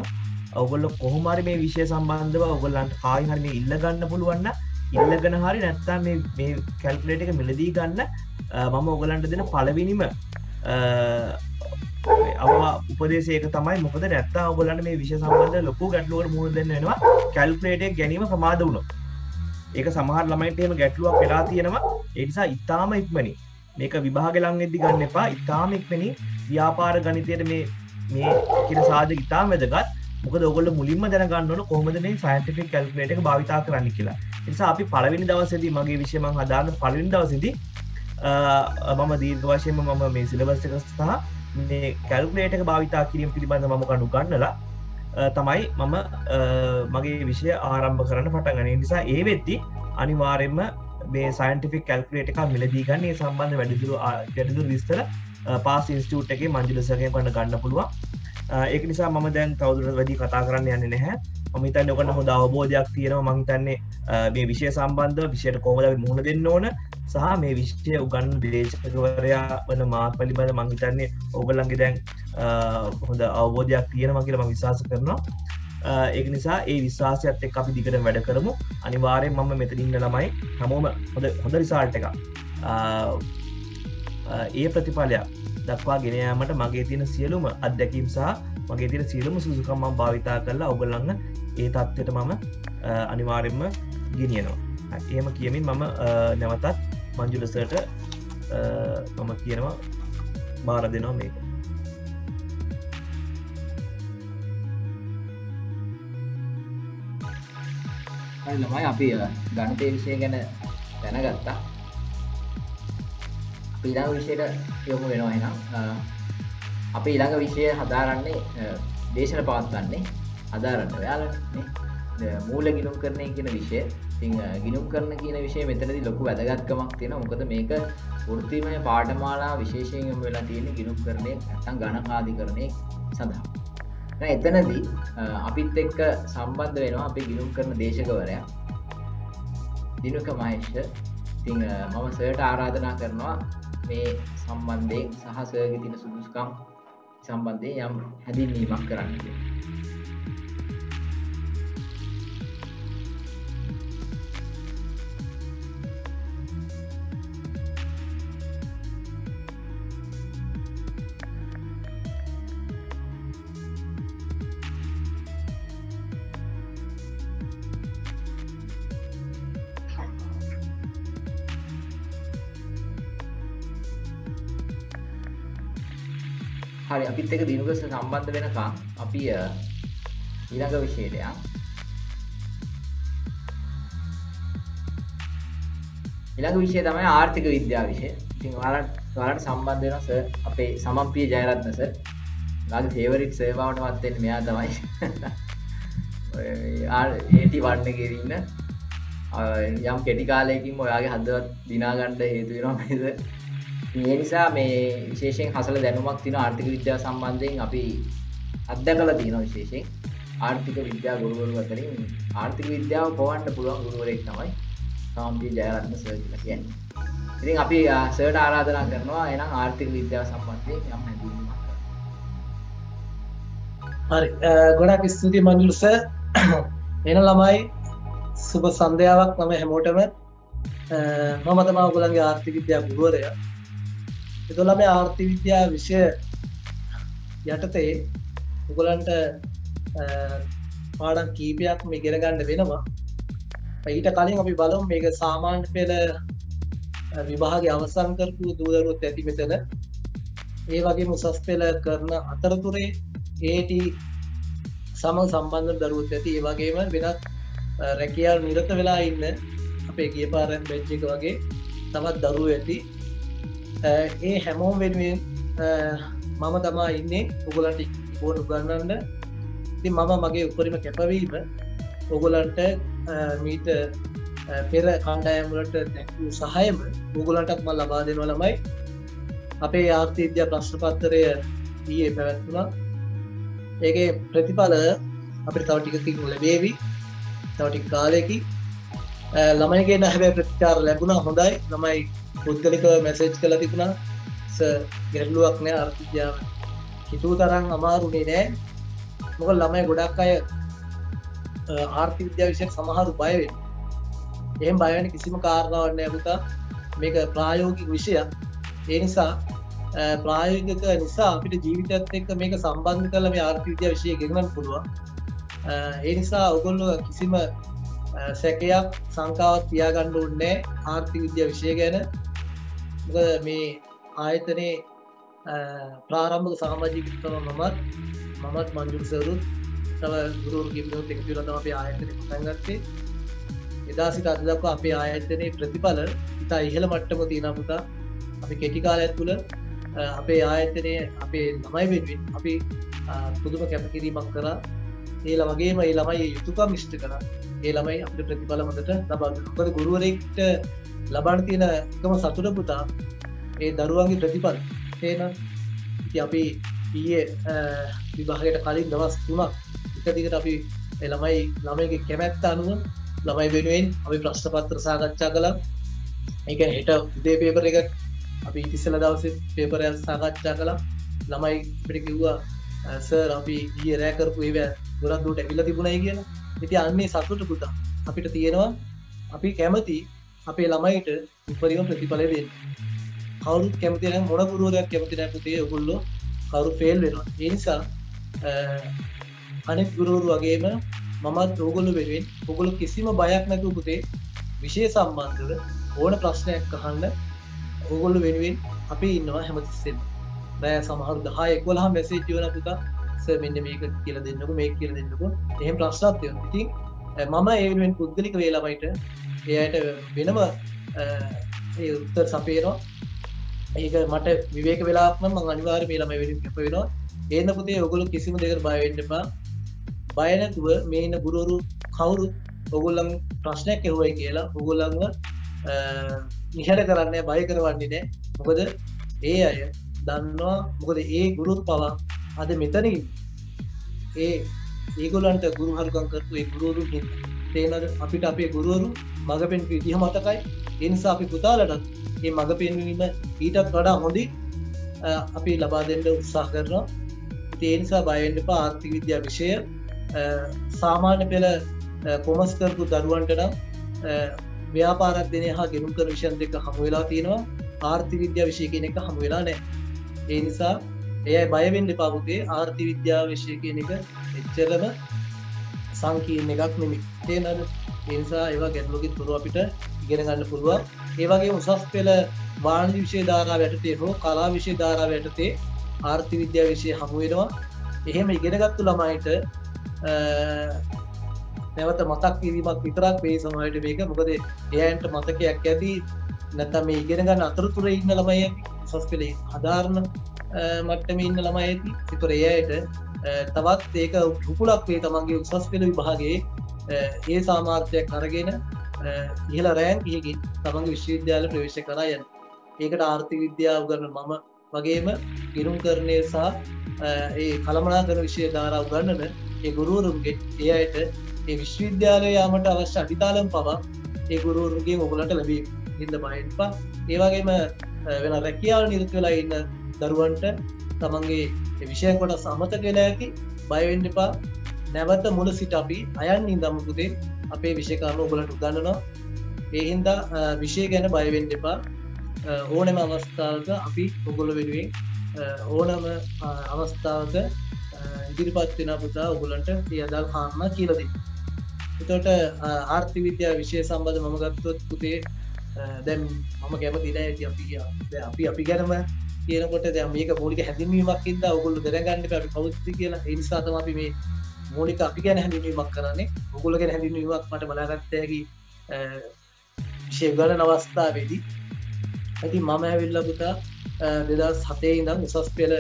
ඔයගොල්ලෝ කොහොම හරි මේ විෂය සම්බන්ධව ඔයගොල්ලන්ට කායින් හරි මේ ඉල්ල ගන්න පුළුවන් නම් ඉල්ලගෙන හරි නැත්නම් මේ කැල්කියුලේටර් එක මිලදී ගන්න මම ඔයගොල්ලන්ට දෙන පළවෙනිම උපදේශයක තමයි. මොකද නැත්නම් ඔයගොල්ලන්ට මේ විෂය සම්බන්ධ ලොකු ගැටලුවකට මුහුණ දෙන්න වෙනවා කැල්කියුලේටර් එක ගැනීම ප්‍රමාද වුණොත්. ඒක සමහර ළමයින්ට එහෙම ගැටලුවක් වෙලා තියෙනවා. ඒ නිසා ඉතාම ඉක්මනින් මේක විභාගෙ ලඟ වෙද්දි ගන්න එපා. ඉතාම ඉක්මනින් ව්‍යාපාර ගණිතයේ මේ කියන සාධක ඉතාම වැදගත්. මොකද ඔයගොල්ලෝ මුලින්ම දැනගන්න ඕන කොහොමද මේ සයන්ටිෆික් කැල්කියුලේටර් එක භාවිතා කරන්න කියලා. ඒ නිසා අපි පළවෙනි දවසේදී මගේ විෂය මම හදාන්න පළවෙනි දවසේදී මම දීර්ඝ වශයෙන්ම මම මේ සිලබස් එක සහ මේ කැල්කියුලේටර් එක භාවිතා කිරීම පිළිබඳව මම කණු ගන්නලා තමයි මම මගේ විෂය ආරම්භ කරන්න පටන් ගන්නේ. ඒ නිසා ඒ වෙද්දී අනිවාර්යයෙන්ම මේ සයන්ටිෆික් කැල්කියුලේටර් එක මිලදී ගන්න ඒ සම්බන්ධ වැඩිදුර විස්තර පාස් ඉන්ස්ටිටියුට් එකේ මංජුල සර්ගෙන් ගන්න පුළුවන්. ඒක නිසා මම දැන් තවදුරටත් වැඩි කතා කරන්න යන්නේ නැහැ. මම හිතන්නේ ඔයගොල්ලන්ට හොඳ අවබෝධයක් තියෙනවා. මම හිතන්නේ මේ විෂය සම්බන්ධව විෂයට කොහොමද අපි මුහුණ දෙන්න ඕන සහ මේ විෂය උගන්වන දේශකවරයා වන මාත් පිළිබඳව මම හිතන්නේ ඔයගොල්ලන්ගේ දැන් හොඳ අවබෝධයක් තියෙනවා කියලා මම විශ්වාස කරනවා. ඒක නිසා ඒ විශ්වාසයත් එක්ක අපි දිගටම වැඩ කරමු. අනිවාර්යෙන් මම මෙතන ඉන්න ළමයි හැමෝම හොඳ රිසල්ට් එකක් ඒ ප්‍රතිඵලයක් දක්වා ගෙන යාමට මගේ තියෙන සියලුම අත්දැකීම් සහ මගේ තියෙන සියලුම සුසුකම් මම භාවිතා කරලා ඔයගොල්ලන්ව ඒ තත්ත්වයට මම අනිවාර්යෙන්ම ගෙනියනවා. එහෙම කියමින් මම නැවතත් මංජුල සර්ට මම කියනවා බාර දෙනවා මේක. හරි ළමයි අපි ගණිතය විෂය ගැන දැනගත්තා. අපි ඊළඟ විෂයට යොමු වෙනවා එහෙනම්. අපි ඊළඟ විෂය හදාරන්නේ දේශන පවත්වන්නේ හදාරන්න ඔයාලට නේ මූල ගිණුම් කරණය කියන විෂය. ඉතින් ගිණුම් කරන කියන විෂය මෙතනදී ලොකු වැදගත්කමක් තියෙනවා. මොකද මේක වෘත්තීමය පාඨමාලා විශේෂයෙන් යොමු වෙලා තියෙන්නේ ගිණුම් කරණය නැත්නම් ගණකාධිකරණය සඳහා. දැන් එතනදී අපිත් එක්ක සම්බන්ධ වෙනවා අපි ගිණුම් කරන දේශකවරයා දිනුක මහේෂ්. ඉතින් මම සර්ට ආරාධනා කරනවා මේ සම්බන්ධයෙන් සහ සර්ගේ තියෙන සුදුසුකම් සම්බන්ධයෙන් යම් හැඳින්වීමක් කරන්න කියලා. හරි අපිත් එක්ක දිනුගස සම්බන්ධ වෙනකන් අපි ඊළඟ විෂයට යමු. ඊළඟ විෂය තමයි ආර්ථික විද්‍යාව විෂය. ඉතින් ඔයාලට සම්බන්ධ වෙනවා සර් අපේ සමම්පිය ජයරත්න සර්. ඔයාගේ ෆේවරිට් සර් බවටපත් වෙන්නේ මෙයා තමයි. AT1 එකේ ඉන්න යම් කෙටි කාලයකින් ඔයාගේ හදවත් දිනා ගන්න හේතු වෙනවා නේද? ඒ නිසා මේ විශේෂයෙන් හසල දැනුමක් තියෙන ආර්ථික විද්‍යාව සම්බන්ධයෙන් අපි අත්දැකලා තියෙනවා විශේෂයෙන් ආර්ථික විද්‍යාව ගුරුවරු අතරින් ආර්ථික විද්‍යාව පොවන්න පුළුවන් ගුරුවරයෙක් තමයි සමම්පිය ජයරත්න සර් කියලා කියන්නේ. ඉතින් අපි සර්ට ආරාධනා කරනවා එහෙනම් ආර්ථික විද්‍යාව සම්බන්ධයෙන් යම් හැඳින්වීමක් කරන්න. හරි ගොඩක් ස්තුතියි මංජුල සර්. එන ළමයි සුබ සන්ධ්‍යාවක් මම හැමෝටම මම තමයි ඔයගොල්ලන්ගේ ආර්ථික විද්‍යාව ගුරුවරයා. ඒතොල්ලා මේ ආර්ථික විද්‍යාව විෂය යටතේ ඔයගොල්ලන්ට පාඩම් කීපයක්ම ඉගෙන ගන්න වෙනවා. ඊට කලින් අපි බලමු මේක සාමාන්‍ය පෙළ විභාගය අවසන් කරපු දූදරුවොත් ඇති මෙතන. ඒ වගේම උසස් පෙළ කරන අතරතුරේ AT සම්බන්ධ දරුවොත් ඇති. ඒ වගේම වෙනත් රැකියාව නිරත වෙලා ඉන්න අපේ ගිය පාර බෙන්ච් එක වගේ තවත් දරුවෝ ඇති. ඒ හැමෝම වෙනුවෙන් මම තමයි ඉන්නේ ඔයගොල්ලන්ට ඉක්මනට උගන්වන්න. ඉතින් මම මගේ උපරිම කැපවීම ඔයගොල්ලන්ට මීට පෙර කණ්ඩායම් වලට දැක්වූ සහායම ඔයගොල්ලන්ටත් මම ලබා දෙනවා ළමයි. අපේ ආර්ථික විද්‍යා ප්‍රශ්න පත්‍රය ඊයේ පැවැත්වුණා. ඒකේ ප්‍රතිඵල අපිට තව ටිකකින් ලැබෙවි. තව ටික කාලයකින් ළමයිගේ හැබැයි ප්‍රතිචාර ලැබුණා හොඳයි. ළමයි පුද්ගලිකව මැසේජ් කරලා තිබුණා සර් ගැටලුවක් නෑ ආර්ථික විද්‍යාව හිතුව තරම් අමාරුනේ නෑ. මොකද ළමයි ගොඩක් අය ආර්ථික විද්‍යාව විෂයට සමහරු බය වෙනවා. එහෙම බය වෙන්න කිසිම කාරණාවක් නෑ පුතා. මේක ප්‍රායෝගික විෂයක්. ඒ නිසා ප්‍රායෝගික නිසා අපිට ජීවිතයත් එක්ක මේක සම්බන්ධ කරලා මේ ආර්ථික විද්‍යාව විෂය ගෙනගන්න පුළුවන්. ඒ නිසා ඔයගොල්ලෝ කිසිම සැකයක් සංකාවක් තියාගන්න ඕනේ ආර්ථික විද්‍යාව විෂය ගැන. මොකද මේ ආයතනයේ ප්‍රාරම්භක සමාජිකයෙක් තමයි මමත් මංජුල් සර්රුත් තව ගුරුවරු කිහිපෙනෙක් එකතු වෙලා තමයි අපි ආයතනය පටන් ගත්තේ. එදා සිට අද දක්වා අපේ ආයතනයේ ප්‍රතිඵල ඉතා ඉහළ මට්ටමක තියෙනවා පුතා. අපි කෙටි කාලයක් තුළ අපේ ආයතනයේ අපේ ළමයි වෙනුවෙන් අපි පුදුම කැපකිරීමක් කරා. ඒ වගේම ඒ ළමයි යුතුයකම් ඉෂ්ට කරා. ඒ ළමයි අපිට ප්‍රතිඵල හොඳට ලබා දුන්නා. මොකද ගුරුවරයෙක්ට ලබන්න තියෙන එකම සතුට පුතා ඒ දරුවන්ගේ ප්‍රතිඵල තේනවා. ඉතින් අපි ඊයේ විභාගයට කලින් දවස් 3ක් එක දිගට අපි ඒ ළමයිගේ කැමැත්ත අනුව ළමයි වෙනුවෙන් අපි ප්‍රශ්න පත්‍ර සාකච්ඡා කළා. ඒ කියන්නේ හෙට උදේ පේපර් එක අපි ඉතිසල දවසේ පේපර් එක සාකච්ඡා කළා. ළමයි අපිට කිව්වා සර් අපි ඊයේ රෑ කරපු ඒවා ගොඩක් දුරට ඇවිල්ලා තිබුණයි කියලා. ඉතින් අන්නේ සතුට පුතා අපිට තියෙනවා. අපි කැමති අපේ ළමයිට උපරිම ප්‍රතිඵල දෙන්න. කවුරුත් කැමති නැහැ මොන ගුරුවරයෙක් කැමති නැහැ පුතේ ඔයගොල්ලෝ කවුරු ෆේල් වෙනවා. ඒ නිසා අනෙක් ගුරුවරු වගේම මමත් ඕගොල්ලෝ වෙනුවෙන් ඔයගොල්ලෝ කිසිම බයක් නැතුව පුතේ විෂය සම්බන්ධව ඕන ප්‍රශ්නයක් අහන්න ඔයගොල්ලෝ වෙනුවෙන් අපි ඉන්නවා හැමතිස්සෙම. රෑ සමහර 10 11 මැසේජ් එවන පුතා සර් මෙන්න මේක කියලා දෙන්නකෝ මේක කියලා දෙන්නකෝ. එහෙම ප්‍රශ්නක් තියෙනවා. ඉතින් මම ඒ වෙනුවෙන් පුද්ගලික වේ ළමයිට එයාට වෙනම ඒ උත්තර සපයනවා. ඒක මට විවේක වෙලාවක් නම් මම අනිවාර්යයෙන් මේ ළමයි වෙනුවෙන් කැප වෙනවා. ඒන්න පුතේ ඔයගොල්ලෝ කිසිම දෙයකට බය වෙන්න එපා. බය නැතුව මේ ඉන්න ගුරුවරු කවුරුත් ඔයගොල්ලන් ප්‍රශ්නයක් ඇහුවයි කියලා ඔයගොල්ලන්ව නිහඬ කරන්නේ බය කරවන්නේ නැහැ. මොකද ඒ අය දන්නවා මොකද ඒ ගුරුත් පවා අද මෙතන ඒගොල්ලන්ට ගුරුහරුකම් කරපු ඒ ගුරුවරු තේනද අපිට අපේ ගුරුවරු මඟ පෙන්වපු විදිහ මතකයි. ඒ නිසා අපි පුතාලට මේ මඟ පෙන්වීම ඊටත් වඩා හොඳින් අපි ලබා දෙන්න උත්සාහ කරනවා. ඒ නිසා බය වෙන්න එපා. ආර්ථික විද්‍යාව විෂය සාමාන්‍ය පෙළ කොමර්ස් කරපු දරුවන්ට නම් ව්‍යාපාර අධ්‍යයනය හා ගෙනුම් කරන විෂයන් දෙක හමු වෙලා තියෙනවා. ආර්ථික විද්‍යාව විෂය කියන එක හමු වෙලා නැහැ. ඒ නිසා එයයි බය වෙන්න එපා පුතේ. ආර්ථික විද්‍යාව විෂය කියන එක එච්චරම සංකීර්ණ එකක් නෙමෙයි. තේනද? ඒ නිසා ඒවා ගැටලුවකින් තොරව අපිට ඉගෙන ගන්න පුළුවන්. ඒ වගේම උසස් පෙළ වාණිජ විෂය ධාරාව යටතේ හෝ කලා විෂය ධාරාව යටතේ ආර්ථික විද්‍යාව විෂය හමු වෙනවා. එහෙම ඉගෙනගත්තු ළමයිට නැවත මතක් කිරීමක් විතරක් වෙයි සමහරවිට මේක. මොකද එයාට මතකයක් ඇති නැත්නම් මේ ඉගෙන ගන්න අතරතුරේ ඉන්න ළමයි ඇති උසස් පෙළේ සාධාරණ මට්ටමේ ඉන්න ළමයි ඇති. ඒතර එයාට තවත් ඒක රුකුලක් වේ තමන්ගේ උසස් පෙළ විභාගයේ ඒ සාමාර්ථයක් අරගෙන ඉහළ රෑන්ක් එකකින් තමන්ගේ විශ්වවිද්‍යාල ප්‍රවේශ කරා යන. ඒකට ආර්ථික විද්‍යාව උගන්වන මම වගේම ගිණුම්කරණය සහ ඒ කළමනාකරන විෂය ධාරා උගන්වන ඒ ගුරුවරුන්ගේ ඒ අයට ඒ විශ්වවිද්‍යාලය යාමට අවශ්‍ය අඩිතාලම් පවා ඒ ගුරුවරුන්ගෙන් ඔයගොල්ලන්ට ලැබී ඉන්න බය එපා. ඒ වගේම වෙන රැකියාවල නිරත වෙලා ඉන්න දරුවන්ට තමන්ගේ විෂය කොටස් අමතක වෙලා ඇති බය වෙන්න එපා. නැවත මුල සිට අපි අයන් ඉඳන් පුතේ අපේ විෂය කර්ම ඔයගොල්ලන්ට උගන්වනවා. ඒ හින්දා විෂය ගැන බය වෙන්න එපා. ඕනෑම අවස්ථාවක අපි ඔයගොල්ලෝ වෙනුවෙන් ඕනෑම අවස්ථාවක ඉදිරිපත් වෙන පුතා ඔයගොල්ලන්ට මේ අදාළ කාරණා කියලා දෙන්න. එතකොට ආර්ථික විද්‍යාව විෂය සම්බන්ධ මම ගත්තොත් පුතේ දැන් මම කැමති නෑ අපි ගැනම කියනකොට දැන් මේක මූලික හැඳින්වීමක් ඉදලා ඔයගොල්ලෝ දැනගන්න එපා අපි කවුද කියලා. ඒ නිසා තමයි අපි මේ මූලික අපි ගැන හැඳින්වීමක් කරන්නේ. ඔයගොල්ලෝ ගැන හැඳින්වීමක් මට බලාගත්ත හැකි විෂය ගණන අවස්ථාවේදී. ඉතින් මම ඇවිල්ලා පුතා 2007 ඉඳන් උසස් පෙළ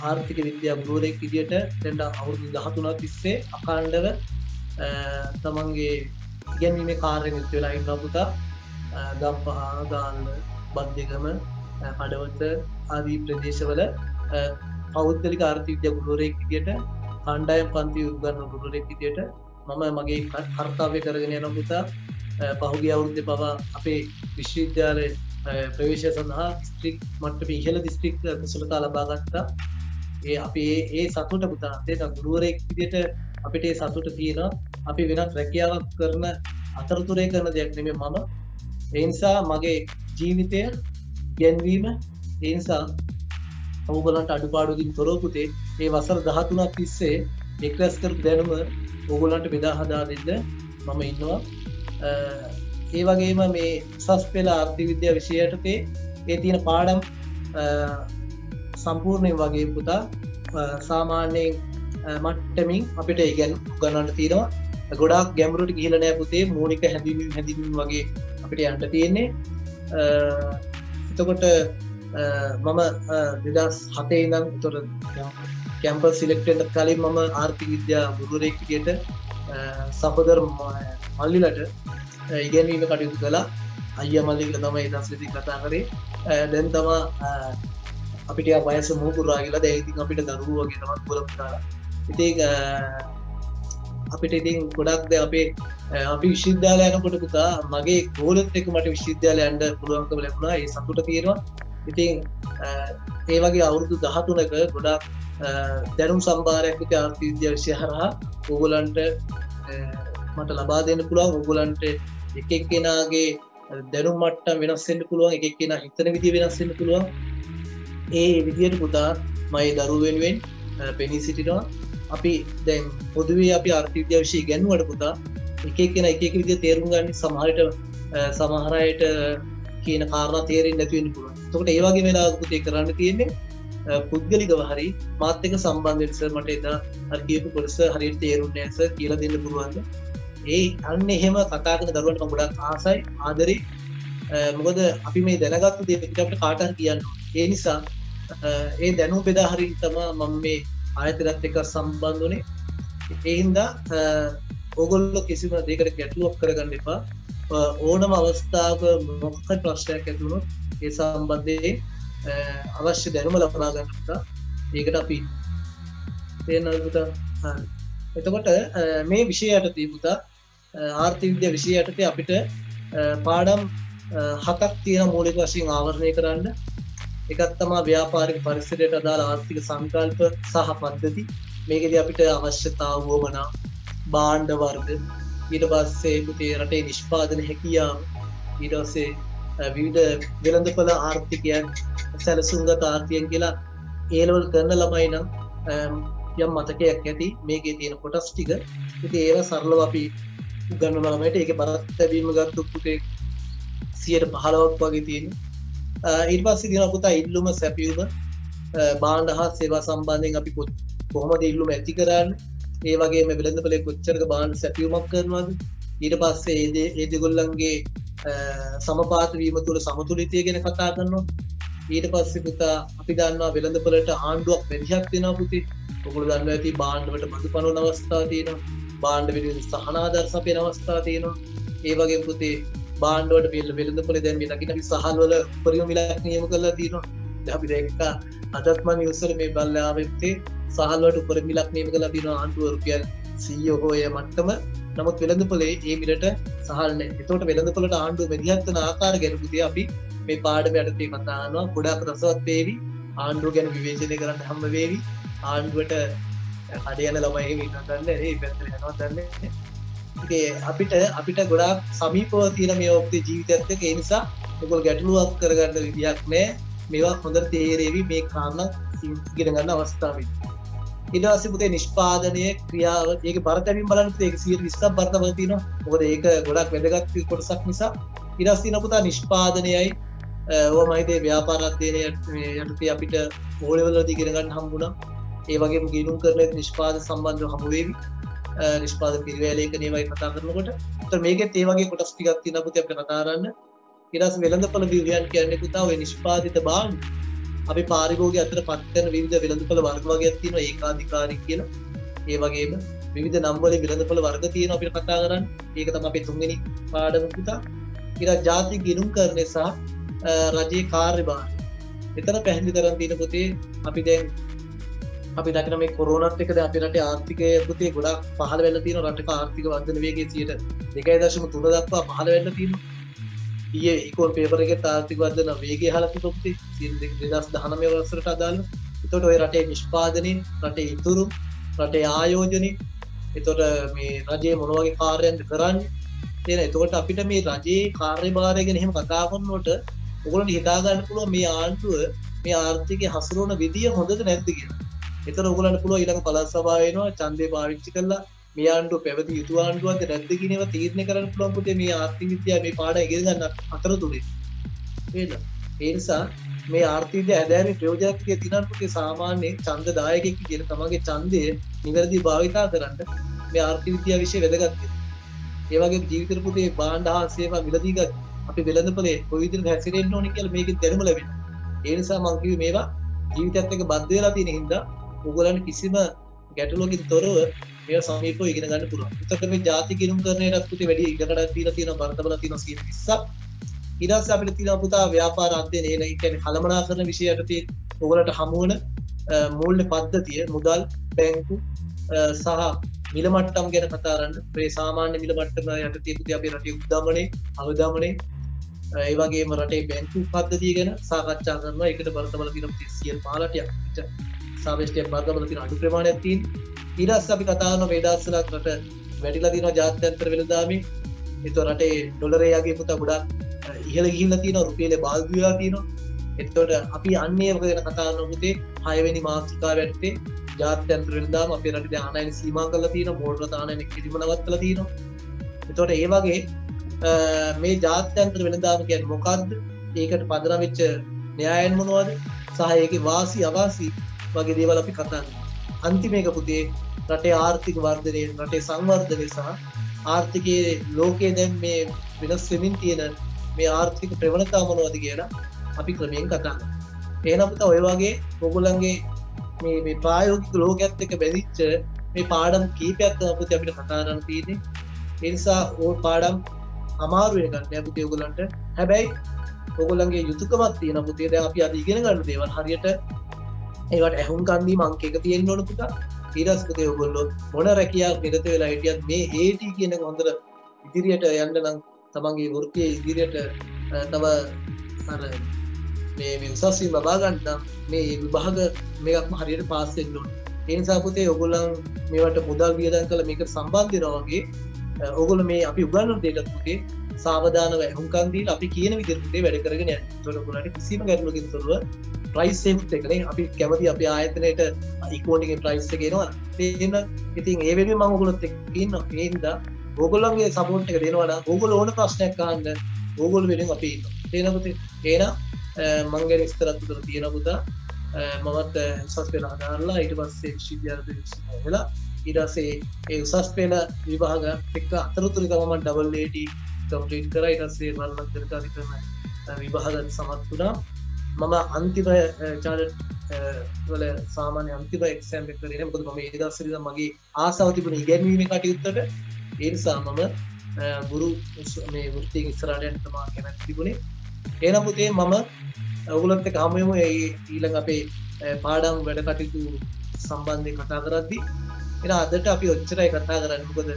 ආර්ථික විද්‍යා ගුරුවරයෙක් විදියට දැන් අවුරුදු 13ක් තිස්සේ අඛණ්ඩව තමන්ගේ ඉගෙනීමේ කාර්යයෙන් යුත් වෙලා ඉන්නවා පුතා. ගම්පහ, ගාල්ල, බද්දේගම, කඩවත ආදී ප්‍රදේශවල පෞද්ගලික ආර්ථික විද්‍යා ගුරුවරයෙක් විදියට කණ්ඩායම් පන්ති උගන්වන ගුරුවරයෙක් විදියට මම මගේ කර්තව්‍ය කරගෙන යනවා පුතා. පහුගිය අවුරුද්දේ පවා අපේ විශ්වවිද්‍යාලයේ ප්‍රවේශය සඳහා දිස්ත්‍රික් මට්ටමේ ඉහළ දිස්ත්‍රික් කුසලතා ලබා ගත්තා. අපි ඒ සතුට පුතා ඒක ගුරුවරයෙක් විදියට අපිට ඒ සතුට තියෙනවා. අපි වෙනත් රැකියාවක් කරන අතරතුරේ කරන දෙයක් නෙමෙයි මම. ඒ නිසා මගේ ජීවිතය ගැන්වීම ඒ නිසා ඔයගොල්ලන්ට අඩුපාඩුකින් තොරව පුතේ මේ වසර 13ක් තිස්සේ එක්රැස් කරපු දැනුම ඔයගොල්ලන්ට බෙදා හදා දෙන්න මම ඉන්නවා. ඒ වගේම මේ උසස් පෙළ ආර්ථික විද්‍යා විෂය යටතේ ඒ තියෙන පාඩම් සම්පූර්ණයෙන් වගේ පුතා සාමාන්‍යයෙන් මට්ටමින් අපිට උගන්වන්න තියෙනවා. ගොඩාක් ගැඹුරට ගිහිල්ලා නෑ පුතේ. මූලික හැඳින්වීම වගේ අපිට යන්න තියෙන්නේ. එතකොට මම 2007 ඉඳන් උතර කැම්පස් සිලෙක්ට් වෙන්න කලින් මම ආර්ථික විද්‍යා ගුරුවරයෙක් විදියට සහෝදර මල්ලිලට ඉගෙනීම කටයුතු කළා. අයියා මල්ලි කියලා තමයි දවසේදී කතා කරේ. දැන් තමයි අපිට වයස මුහුකුරා කියලා දැන් ඉතින් අපිට දරුවෝ වගේ තමයි ගොඩක් පුතාලා. ඉතින් අපිට ඉතින් ගොඩක් දැන් අපි විශ්වවිද්‍යාලය යනකොට පුතා මගේ ගෝලෙත් එක්ක මට විශ්වවිද්‍යාලය යන්න පුළුවන්කම ලැබුණා. ඒ සතුට තියෙනවා. ඉතින් ඒ වගේ අවුරුදු 13ක ගොඩක් දැනුම් සම්භාරයක් විතර ආර්ථික විද්‍යා විෂය හරහා ඕගොල්ලන්ට මට ලබා දෙන්න පුළුවන්. ඕගොල්ලන්ට එක එක්කෙනාගේ දැනුම් මට්ටම් වෙනස් වෙන්න පුළුවන්. එක එක්කෙනා හිතන විදිය වෙනස් වෙන්න පුළුවන්. ඒ විදියට පුතා මම දරුවෝ වෙනුවෙන් පෙනී සිටිනවා. අපි දැන් පොදුවේ අපි ආර්ථික විද්‍යා විෂය ඉගෙනුවට පුතා එක එක්කෙනා එක එක විදිය තේරුම් ගන්න සමහර අයට කියන කාරණා තේරෙන්නේ නැති වෙන්න පුළුවන්. එතකොට ඒ වගේ වෙලාවක පුතේ කරන්න තියෙන්නේ පුද්ගලිකව හරි මාත් එක්ක සම්බන්ධ වෙන්න සර් මට එදා අර කියපු කොටස හරියට තේරුන්නේ නැහැ සර් කියලා දෙන්න පුළුවන්ද? ඒ අන්න එහෙම කතා කරන දරුවන්ට මම ගොඩක් ආසයි ආදරේ. මොකද අපි මේ දැනගත්තු දේ අපිට කාට හරි කියන්න ඕනේ. ඒ නිසා ඒ දැනුම බෙදා හරින් තමයි මම මේ ආයතනත් එක්ක සම්බන්ධ වුණේ. ඒ හින්දා ඕගොල්ලෝ කිසිම දෙයකට ගැටලුවක් කරගන්න එපා. ඕනම අවස්ථාවක මොකක් හරි ප්‍රශ්නයක් ඇති වුණොත් ඒ සම්බන්ධයෙන් අවශ්‍ය දැනුම ලබා ගන්න පුතා. ඒකට අපි තේරෙනවද පුතා? හරි. එතකොට මේ විෂය යටතේ පුතා ආර්ථික විද්‍යා විෂය යටතේ අපිට පාඩම් 7ක් තියෙන මූලික වශයෙන් ආවරණය කරන්න. එකක් තමයි ව්‍යාපාරික පරිසරයට අදාළ ආර්ථික සංකල්ප සහ පද්ධති. මේකදී අපිට අවශ්‍යතාව වුවමනා භාණ්ඩ වර්ග, ඊට පස්සේ පුතේ රටේ නිෂ්පාදන හැකියාව, ඊට පස්සේ විවිධ වෙළඳපොළ ආර්ථිකයන්, සැලසුම්ගත ආර්ථිකයන් කියලා ඒ ලෙවල් කරන ළමයි නම් යම් මතකයක් ඇති මේකේ තියෙන කොටස් ටික. ඉතින් ඒවා සරලව අපි උගන්වන ළමයට ඒකේ බරත් ලැබීම ගත්ත පුතේ 15% වගේ තියෙනවා. ඊට පස්සේ දින පුතා ඉල්ලුම සැපයුම බාණ්ඩ හා සේවා සම්බන්ධයෙන් අපි කොහොමද ඉල්ලුම ඇති කරන්නේ, ඒ වගේම වෙළඳපොලේ කොච්චරක බාණ්ඩ සැපයුමක් කරනවද, ඊට පස්සේ ඒ දෙගොල්ලන්ගේ සමපාත වීම තුළ සමතුලිතය ගැන කතා කරනවා. ඊට පස්සේ පුතා අපි දන්නවා වෙළඳපොලට ආණ්ඩුවක් වැඩියක් දෙනවා පුතේ. ඔයගොල්ලෝ දන්නවා ඇති බාණ්ඩ වලට බදු පනවන අවස්ථා තියෙනවා, බාණ්ඩ වෙනුවෙන් සහන ආදර්ශ අපේන අවස්ථා තියෙනවා. ඒ වගේම පුතේ බාණ්ඩ වලට වෙළඳපොලේ දැන් මේ නගින අපි සහල් වල උපරිම මිලක් නියම කරලා තියෙනවා. දැන් අපි දැක්කා අදත් මම නිවුස් වල මේ බලලා ආවෙත් සහල් වලට උපරිම මිලක් නියම කරලා තියෙනවා ආණ්ඩුව රුපියල් 100 හොය මට්ටම. නමුත් වෙළඳපොලේ මේ මිලට සහල් නැහැ. ඒතකොට වෙළඳපොලට ආණ්ඩුව මෙදිහත් වෙන ආකාර ගැන පුතේ අපි මේ පාඩම යටතේ කතා කරනවා. ගොඩාක් රසවත් වේවි. ආණ්ඩුව ගැන විවේචනය කරන්න හම්බ වේවි. ආණ්ඩුවට කඩ යන ළමයි එහෙම ඉන්නවද දන්නේ නැහැ. මේ පැත්තට යනවද දන්නේ නැහැ. අපිට ගොඩාක් සමීපව තියෙන මේ ඔක්තේ ජීවිතයත් එක්ක ඒ නිසා ඔයගොල්ලෝ ගැටලුවක් කරගන්න විදියක් නැහැ. මේවා හොඳට තේරෙවි මේ කාරණා ඉගෙන ගන්න අවස්ථාවෙදී. ඊට පස්සේ පුතේ නිෂ්පාදනයේ ක්‍රියාව ඒකේ බරතැවීම බලන්න පුතේ 120ක් බරතම තියෙනවා. මොකද ඒක ගොඩක් වැදගත් කොටසක් නිසා. ඊට පස්සේ තියෙන පුතා නිෂ්පාදනයයි ඕවා මම හිතේ ව්‍යාපාර අධ්‍යයනය යටතේ අපිට ඕ ලෙවල් වලදී ඉගෙන ගන්න හම්බුණා. ඒ වගේම ගිණුම් කරන නිෂ්පාදන සම්බන්ධව හමු වේවි. නිෂ්පාදන පිළිවෙලේකනේ වයි කතා කරනකොට. ඒතර මේකෙත් ඒ වගේ කොටස් ටිකක් තියෙනවා පුතේ අපිට කතා කරන්න. ඊට පස්සේ වෙළඳපොළ ව්‍යුහයන් කියන්නේ පුතා ඔය නිෂ්පාදිත බාණ්ඩ අපි පාරිභෝගික අතර පත් කරන විවිධ වෙළඳපොළ වර්ග වර්ගයක් තියෙනවා. ඒකාධිකාරී කියන ඒ වගේම විවිධ නම් වල වෙළඳපොළ වර්ග තියෙනවා අපිට කතා කරන්න. ඒක තමයි අපේ තුන්වෙනි පාඩම පුතා. ඊට ජාති ගිණුම් කරන්නේ සහ රජයේ කාර්යභාරය. එතන පැහැදිලි කරන් තියෙන පුතේ අපි දැන් අපි දකින මේ කොරෝනාත් එක්ක දැන් අපේ රටේ ආර්ථිකය පුතේ ගොඩක් පහළ වෙලා තියෙනවා. රටක ආර්ථික වර්ධන වේගය 2.3 දක්වා පහළ වෙලා තියෙනවා. ඊයේ ඉකෝන් පේපර් එකේ ආර්ථික වර්ධන වේගය අහලා තිබුණා පුතේ 2019 වසරට අදාළව. එතකොට ඔය රටේ නිෂ්පාදනයේ, රටේ ඉතුරු, රටේ ආයෝජනයේ, එතකොට මේ රජයේ මොන වගේ කාර්යයන්ද කරන්නේ කියන. එතකොට අපිට මේ රජයේ කාර්යභාරය ගැන එහෙම කතා කරනකොට ඔයගොල්ලන්ට හිතා ගන්න පුළුවන් මේ ආණ්ඩුව මේ ආර්ථිකය හසුරවන විදිය හොඳද නැද්ද කියලා. එතන ඔයගොල්ලන්ට පුළුවන් ඊළඟ පළාත් සභාව වෙනවා ඡන්දේ පාවිච්චි කරලා මේ ආණ්ඩුව පැවති යුතු ආණ්ඩුවක්ද නැද්ද කියන ඒවා තීරණය කරන්න පුළුවන් පුතේ මේ ආර්ථික විද්‍යාව මේ පාඩම ඉගෙන ගන්න අතරතුරේ. නේද? ඒ නිසා මේ ආර්ථික විද්‍යාව හැදෑරීමේ ප්‍රයෝජනක් තියෙනවා පුතේ. සාමාන්‍ය ඡන්ද දායකයෙක් කියන තමගේ ඡන්දය නිවැරදිව භාවිතා කරන්න මේ ආර්ථික විද්‍යාව විශ්ය වැදගත් වෙනවා. ඒ වගේම ජීවිතේ පුතේ බාණ්ඩ හා සේවා මිලදී ගන්න අපි වෙළඳපොලේ කොයි විදිහට හැසිරෙන්න ඕනේ කියලා මේකෙන් දැනුම ලැබෙනවා. ඒ නිසා මම කිව්වේ මේවා ජීවිතයත් එක්ක බද්ධ වෙලා තියෙන හින්දා ඔයගොල්ලන්ට කිසිම ගැටලුවකින් තොරව මේවා සමීපව ඉගෙන ගන්න පුළුවන්. ඒකට මේ ಜಾති ගිණුම් කරන්නටත් පුතේ වැඩි ඉගෙනගන්න දීලා තියෙනවා. බරතබල තියෙනවා 120ක්. ඊට පස්සේ අපිට තියෙනවා පුතා ව්‍යාපාර අධ්‍යයනය. ඒ කියන්නේ කළමනාකරන විෂයයට තියෙන ඔයගොල්ලන්ට හමු වෙන මූල්‍ය පද්ධතිය, මුදල්, බැංකු සහ මිල මට්ටම් ගැන කතා කරන්න. මේ සාමාන්‍ය මිල මට්ටම යටතේ පුතේ අපේ රටේ උද්දමනයේ, අවදමනයේ ඒ වගේම රටේ බැංකු පද්ධතිය ගැන සාකච්ඡා කරනවා. ඒකට බරතබල තියෙනවා 115ක්. සාපේක්ෂව බරතබල තියෙන අඩු ප්‍රමාණයක් තියෙනවා. ඊට පස්සේ අපි කතා කරනවා මේ දවස්වලත් රට වැඩිලා තියෙනවා ජාත්‍යන්තර වෙළඳාමේ. ඒතකොට රටේ ඩොලරේ යගේ පුතා ගොඩක් ඉහළ ගිහිල්ලා තියෙනවා. රුපියලේ බාල්දු වෙලා තියෙනවා. එතකොට අපි අන්නේ ගැන කතා කරනවා පුතේ 6 වෙනි මාසිකාව යටතේ ජාත්‍යන්තර වෙළඳාම අපේ රටේ ආනයන සීමා කරලා තියෙනවා. මෝල් රට ආනයන කිසිම නවත්තලා තියෙනවා. එතකොට ඒ වගේ මේ ජාත්‍යන්තර වෙළඳාම කියන්නේ මොකක්ද? ඒකට පදනම් වෙච්ච න්‍යායයන් මොනවද? සහ ඒකේ වාසි අවාසි වගේ දේවල් අපි කතා කරනවා. අන්තිමේක පුතේ රටේ ආර්ථික වර්ධනය, රටේ සංවර්ධනය සහ ආර්ථිකයේ ලෝකයේ දැන් මේ වෙනස් වෙමින් තියෙන මේ ආර්ථික ප්‍රවණතා මොනවද කියලා අපි ක්‍රමයෙන් කතා කරනවා. එහෙනම් පුතා ඔය වගේ ඔයගොල්ලන්ගේ මේ ප්‍රායෝගික ලෝකයේත් එක්ක බැඳිච්ච මේ පාඩම් කීපයක් තමයි පුතේ අපිට කතා කරන්න තියෙන්නේ. ඒ නිසා ඕල් පාඩම් අමාරු වෙන ගන්න නෑ පුතේ ඔයගොල්ලන්ට. හැබැයි ඔයගොල්ලන්ගේ යුතුයකමක් තියෙනවා පුතේ. දැන් අපි අද ඉගෙන ගන්න දේවල් හරියට ඒවට ඇහුම්කන් දීම අංක 1 තියෙන්න ඕන පුතා. ඊට පස්සේ පුතේ ඔයගොල්ලෝ මොන රැකියාවක් නිරත වෙලා හිටියත් මේ AT කියන එක හොඳට ඉදිරියට යන්න නම් තමන්ගේ වෘත්තියේ ඉදිරියට තව අර මේ උසස් වීම ලබා ගන්න මේ විභාග මේකක්ම හරියට පාස් වෙන්න ඕන. ඒ නිසා පුතේ ඔයගොල්ලන් මේවට මුදල් වියදම් කළා මේකට සම්බන්ධ වෙනවා වගේ ඔයගොල්ලෝ මේ අපි උගන්වන දේට පුතේ සාවධානව හුම්කන් දීලා අපි කියන විදිහට පුතේ වැඩ කරගෙන යන්න. ඒතකොට ඔයගොල්ලන්ට කිසිම ගැටලුවකින් තොරව ප්‍රයිස් සේව්ත් එකනේ අපි කැමති අපේ ආයතනයේට ඉක්මනින් ප්‍රයිස් එක එනවා. තේන්න. ඉතින් ඒ වෙනුවෙන් මම ඔයගොල්ලොත් එක්ක ඉන්නවා. ඒ හින්දා ඔයගොල්ලන්ගේ සපෝට් එක දෙනවා නම් ඔයගොල්ලෝ ඕන ප්‍රශ්නයක් අහන්න ඔයගොල්ලෝ වෙනුවෙන් අපි ඉන්නවා. තේරෙනවද පුතේ? එහෙනම් මම ගැන විස්තරත් උතර තියෙනවා පුතා. මමත් උසස් පෙළ හදාරලා ඊට පස්සේ විශ්වවිද්‍යාලයට වෙලා ඊට පස්සේ ඒ උසස් පෙළ විභාග එක්ක අතරතුර ගම මම ඩබල් AT කම්ප්ලීට් කරා. ඊට පස්සේ වර්ණක් කරන විභාගات සමත් වුණා. මම අන්තිම චාර්ට් වල සාමාන්‍ය අන්තිම එක්සෑම් එක කරේ නෑ. මොකද මම ඒ දවස්වල මගේ ආසාව තිබුණේ ඉගෙනීමේ කටයුත්තට. ඒ නිසා මම ගුරු මේ වෘත්තියෙන් ඉස්සරහට යන්න තමයි කැමති තිබුණේ. ඒ නමුත් මම ඔයගොල්ලොත් එක්ක හමු වෙමු ඊළඟ අපේ පාඩම් වැඩ කටයුතු සම්බන්ධයෙන් කතා කරද්දී. එහෙනම් අදට අපි ඔච්චරයි කතා කරන්නේ. මොකද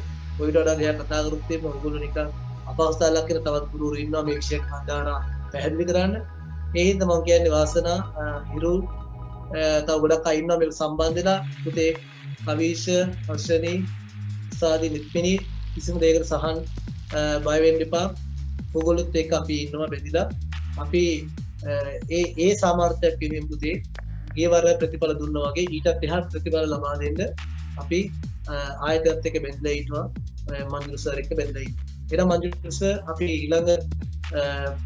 ඔයිට වඩා දෙයක් කතා කරොත් එimhe ඔයගොල්ලෝ නිකන් අපහසුතාවයක් කියලා තවත් ගුරුවරු ඉන්නවා මේ විෂයක් හදාරා පැහැදිලි කරන්න. ඒ හින්දා මම කියන්නේ වාසනා හිරු තව ගොඩක් අය ඉන්නවා මේක සම්බන්ධ වෙලා පුතේ කවිෂ අර්ශනී සාදි නිත්මිනි කිසිම දෙයකට සහන් බය වෙන්න එපා. ඔයගොල්ලොත් එක්ක අපි ඉන්නවා බෙදලා අපි ඒ සාමර්ථ්‍යයක් පිළිබඳ පුතේ ගිය වර ප්‍රතිඵල දුන්නා වගේ ඊටත් එහා ප්‍රතිඵල ලබා දෙන්න අපි ආයතනත් එක්ක බෙදලා ඉන්නවා. මන්ජුල සර් එක්ක බෙදලා ඉන්නවා. එහෙනම් මන්ජුල සර් අපි ඊළඟ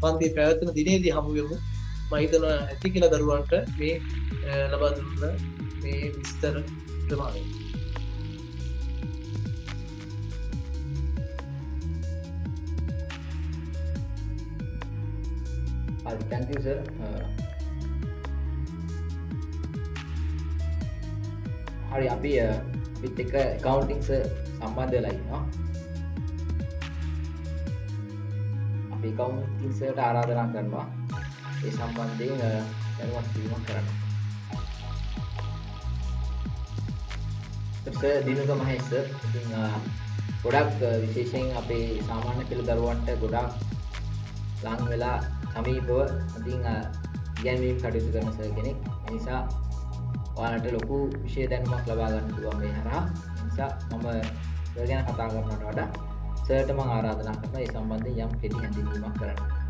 පන්ති පැවැත්වෙන දිනේදී හමු වෙමු. මම හිතනවා ඇති කියලා දරුවන්ට මේ ලබා දුන්න මේ විස්තර ප්‍රමාණය. Thank you sir. hari අපි අපිත් එක්ක accounting සම්බන්ධ වෙලා ඉන්නවා. අපි accounting සර්ට ආරාධනා කරනවා ඒ සම්බන්ධයෙන් දැනුවත් වීමක් කරන්න. සර් දිනුක මහේෂ් සර් ඉතින් ගොඩක් විශේෂයෙන් අපේ සාමාන්‍ය පෙළ දරුවන්ට ගොඩක් ලං වෙලා සමීපව ඉතින් ඉගෙනීම් කටයුතු කරන සර් කෙනෙක්. ඒ නිසා ඔයාලට ලොකු විෂය දැනුමක් ලබා ගන්න පුළුවන් මේ හරහා. ඒ නිසා මම සර් ගැන කතා කරනවට වඩා සර්ට මම ආරාධනා කරනවා ඒ සම්බන්ධයෙන් යම් කෙටි හැඳින්වීමක් කරන්න.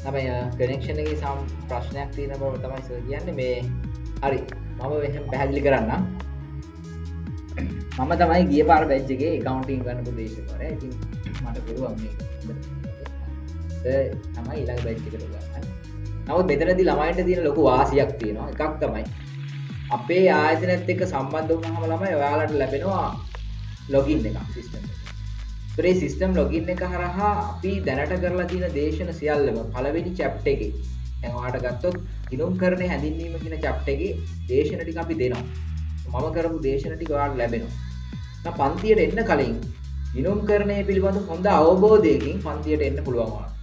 තමයි කනෙක්ෂන් එකේ සම් ප්‍රශ්නයක් තියෙන බව තමයි සර් කියන්නේ. මේ හරි මම මෙහෙම පැහැදිලි කරන්නම්. මම තමයි ගිය පාර බැච් එකේ accounting ගන්න ප්‍රදේශකවරයා. ඉතින් මට පුළුවන් මේක. තමයි ඊළඟ බැච් එකට ගන්න. නමුත් මෙතනදී ළමයින්ට තියෙන ලොකු වාසියක් තියෙනවා. එකක් තමයි අපේ ආයතනයත් එක්ක සම්බන්ධ වුණාම ළමයි ඔයාලට ලැබෙනවා ලොගින් එකක් සිස්ටම් එකේ. ඒ සිස්ටම් ලොගින් එක හරහා අපි දැනට කරලා තියෙන දේශන සියල්ලම පළවෙනි චැප්ටර් එකේ දැන් ඔයාලට ගත්තොත් ගිණුම්කරණය හැඳින්වීම කියන චැප්ටර් එකේ දේශන ටික අපි දෙනවා. මම කරපු දේශන ටික ඔයාලට ලැබෙනවා. නැත්නම් පන්තියට එන්න කලින් ගිණුම්කරණය පිළිබඳ හොඳ අවබෝධයකින් පන්තියට එන්න පුළුවන් ඔයාලට.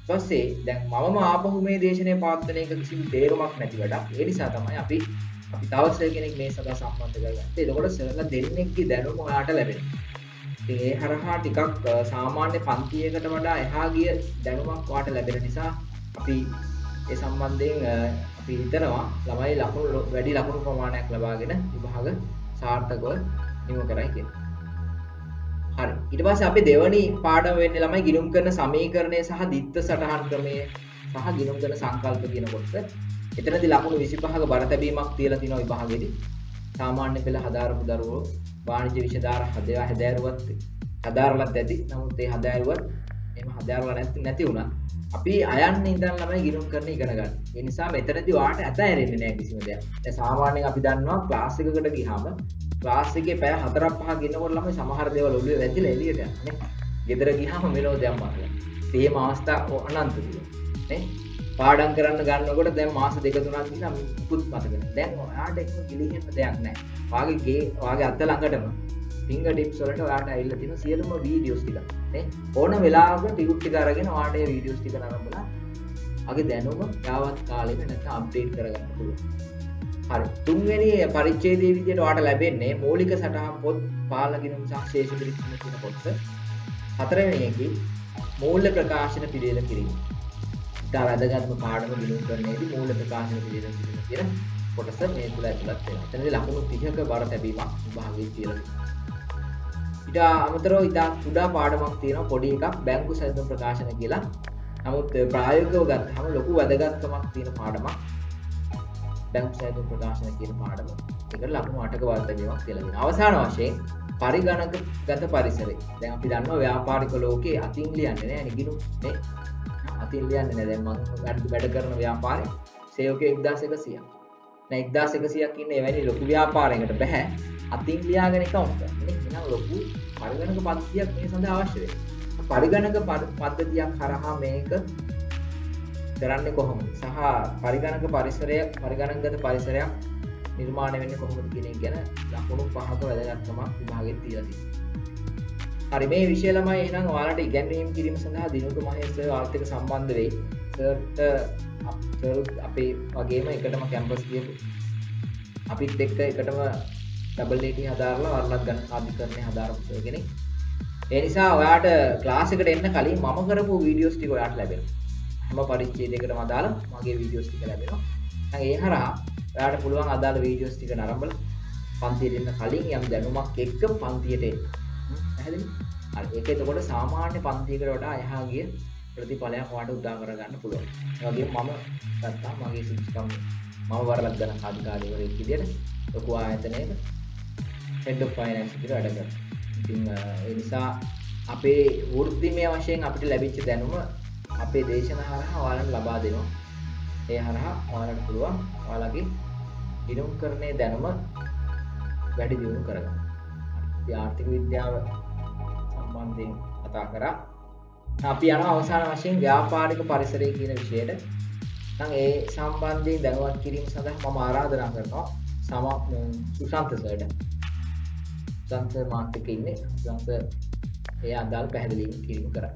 ඊට පස්සේ දැන් මමම ආපහු මේ දේශනය පවත්වන එක කිසිම තේරුමක් නැති වැඩක්. ඒ නිසා තමයි අපි තව සර් කෙනෙක් මේ සභාව සම්බන්ධ කරගත්තේ. එතකොට සර්ලා දෙන්නෙක්ගේ දැනුම ඔයාලට ලැබෙනවා. ඒ හරහා ටිකක් සාමාන්‍ය පන්තියකට වඩා එහා ගිය දැනුමක් වාට ලැබෙන නිසා අපි ඒ සම්බන්ධයෙන් අපි හිතනවා ළමයි ලකුණු වැඩි ලකුණු ප්‍රමාණයක් ලබාගෙන විභාග සාර්ථකව නිම කරයි කියලා. හරි. ඊට පස්සේ අපි දෙවැනි පාඩම වෙන්නේ ළමයි ගිණුම් කරන සමීකරණය සහ දිත්ත සටහන් ක්‍රමය සහ ගිණුම් කරන සංකල්ප කියන කොටස. එතනදී ලකුණු 25ක බර තැබීමක් තියලා තිනවා විභාගෙදී. සාමාන්‍ය පෙළ හදාරපු දරුවෝ වාණිජ්‍ය විෂයදාර හදාරුවත් හදාරලත් ඇති. නමුත් ඒ හදාරුවත් එහෙම හදාරලා නැති වුණා. අපි අයන්න ඉඳන් ළමයි ගිණුම් කරන ඉගෙන ගන්න. ඒ නිසා මෙතනදී වාට ඇතැරෙන්නේ නැහැ කිසිම දෙයක්. දැන් සාමාන්‍යයෙන් අපි දන්නවා ක්ලාස් එකකට ගියාම ක්ලාස් එකේ පැය 4-5 ගෙනනකොට ළමයි සමහර දේවල් ඔළුවේ වැදිලා එළියට යනවා නේ. ගෙදර ගියාම මෙලෝදයක් මාරලා. ඒම අවස්ථා අනන්ත තියෙනවා නේ. පාඩම් කරන්න ගන්නකොට දැන් මාස 2-3ක් ගිහින් මුකුත් මතක නැහැ. දැන් ඔයාට එක ගිලිහෙන්න දෙයක් නැහැ. වාගේ අත ළඟටම ෆින්ගර් ටිප්ස් වලට ඔයාට ඇවිල්ලා තියෙන සියලුම වීඩියෝස් ටික නේ. ඕන වෙලාවක ටියුට් ටික අරගෙන ඔයාට මේ වීඩියෝස් ටික නරඹලා අගේ දැනුම යාවත් කාලෙක නැත්නම් අප්ඩේට් කරගන්න පුළුවන්. හරි. තුන්වෙනි පරිච්ඡේදයේ විදිහට ඔයාට ලැබෙන්නේ මූලික සටහන් පොත් පාලන ගිණුම් සහ ශේෂ පිළිතුරු කියන කොටස. හතරවෙනි එකේ මූල්‍ය ප්‍රකාශන පිළිවෙල කිරීම. වැදගත්ම පාඩම ගිණුම් කරන්නේදී මූල ප්‍රකාශන පිළිවෙල කියන කොටස මේ තුල ඇතුළත් වෙනවා. එතනදී ලකුණු 30ක බර තැබීමක් විභාගයේ තියෙනවා. ඊට අමතරව කුඩා පාඩමක් තියෙනවා පොඩි එකක් බැංකු සැලසුම් ප්‍රකාශන කියලා. නමුත් ප්‍රායෝගිකව ගත්තහම ලොකු වැදගත්කමක් තියෙන පාඩමක් බැංකු සෑදූම් ප්‍රකාශන කියන පාඩම. ඒකට ලකුණු 8ක වර්ධනයක් කියලා දෙනවා. අවසාන වශයෙන් පරිගණකගත පරිසරය. දැන් අපි දන්නවා ව්‍යාපාරික ලෝකයේ අතින් ලියන්නේ නැහැ නිගිනු නේ. අතින් ලියන්නේ නැහැ. දැන් මම වැඩ කරන ව්‍යාපාරේ සේවකයෝ 1100ක්. දැන් 1100ක් ඉන්න එවැනි ලොකු ව්‍යාපාරයකට බෑ අතින් ලියාගෙන කවුන්ට් කරන්න. එහෙනම් ලොකු පරිගණක පද්ධතියක් මේ සඳහා අවශ්‍ය වෙනවා. පරිගණක පද්ධතියක් හරහා මේක කරන්නේ කොහොමද? සහ පරිගණක පරිගණකගත පරිසරයක් නිර්මාණය වෙන්නේ කොහොමද කියන එක ගැන ලකුණු 5ක වැදගත්කමක් විභාගෙත් තියලා තියෙනවා. හරි මේ විෂය ළමයි එහෙනම් ඔයාලට ඉගැන්වීම් කිරීම සඳහා දිනුක මහේෂ් සර් ආර්ථික සම්බන්ධ වෙයි. සර්ට අපේ වගේම එකටම කැම්පස් ගියපු අපිත් එක්ක එකටම ඩබල් ඩීටි හදාරලා වර්ණත් ගන්න අධිකරණය හදාරපු සර් කෙනෙක්. ඒ නිසා ඔයාට ක්ලාස් එකට එන්න කලින් මම කරපු වීඩියෝස් ටික ඔයාට ලැබෙනවා. හැම පරිච්ඡේදයකටම අදාළ මගේ වීඩියෝස් ටික ලැබෙනවා. දැන් ඒ හරහා ඔයාට පුළුවන් අදාළ වීඩියෝස් ටික නරඹලා පන්තියට එන්න කලින් යම් දැනුමක් එක්ක පන්තියට එන්න. පැහැදිලිද? හරි. ඒක එතකොට සාමාන්‍ය පන්තියකට වඩා එහා ගිය ප්‍රතිඵලයක් ඔයාට උදා කරගන්න පුළුවන්. ඒ වගේම මම ගත්තා මගේ සුදුසුකම් මම වරලක් ගණන් අධිකාරිවරයෙක් විදියට ලොකු ආයතනයක head of finance විදියට වැඩ කරනවා. ඉතින් ඒ නිසා අපේ වෘත්තිමය වශයෙන් අපිට ලැබිච්ච දැනුම අපේ දේශනා හරහා ඔයාලට ලබා දෙනවා. ඒ හරහා ඔයාලට පුළුවන් ඔයාලගේ ඉලක්කරණයේ දැනුම වැඩි දියුණු කරගන්න. අපි ආර්ථික විද්‍යාව සම්බන්ධයෙන් කතා කරා. අපි යනවා අවසාන වශයෙන් ව්‍යාපාරික පරිසරය කියන විෂයට. දැන් ඒ සම්බන්ධයෙන් දැනුවත් කිරීම සඳහා මම ආරාධනා කරනවා සුසන්ත සර්ට. සුසන්ත මාත් එක්ක ඉන්නේ. සුසන්ත ඒ අදාළ පැහැදිලි කිරීම කරා.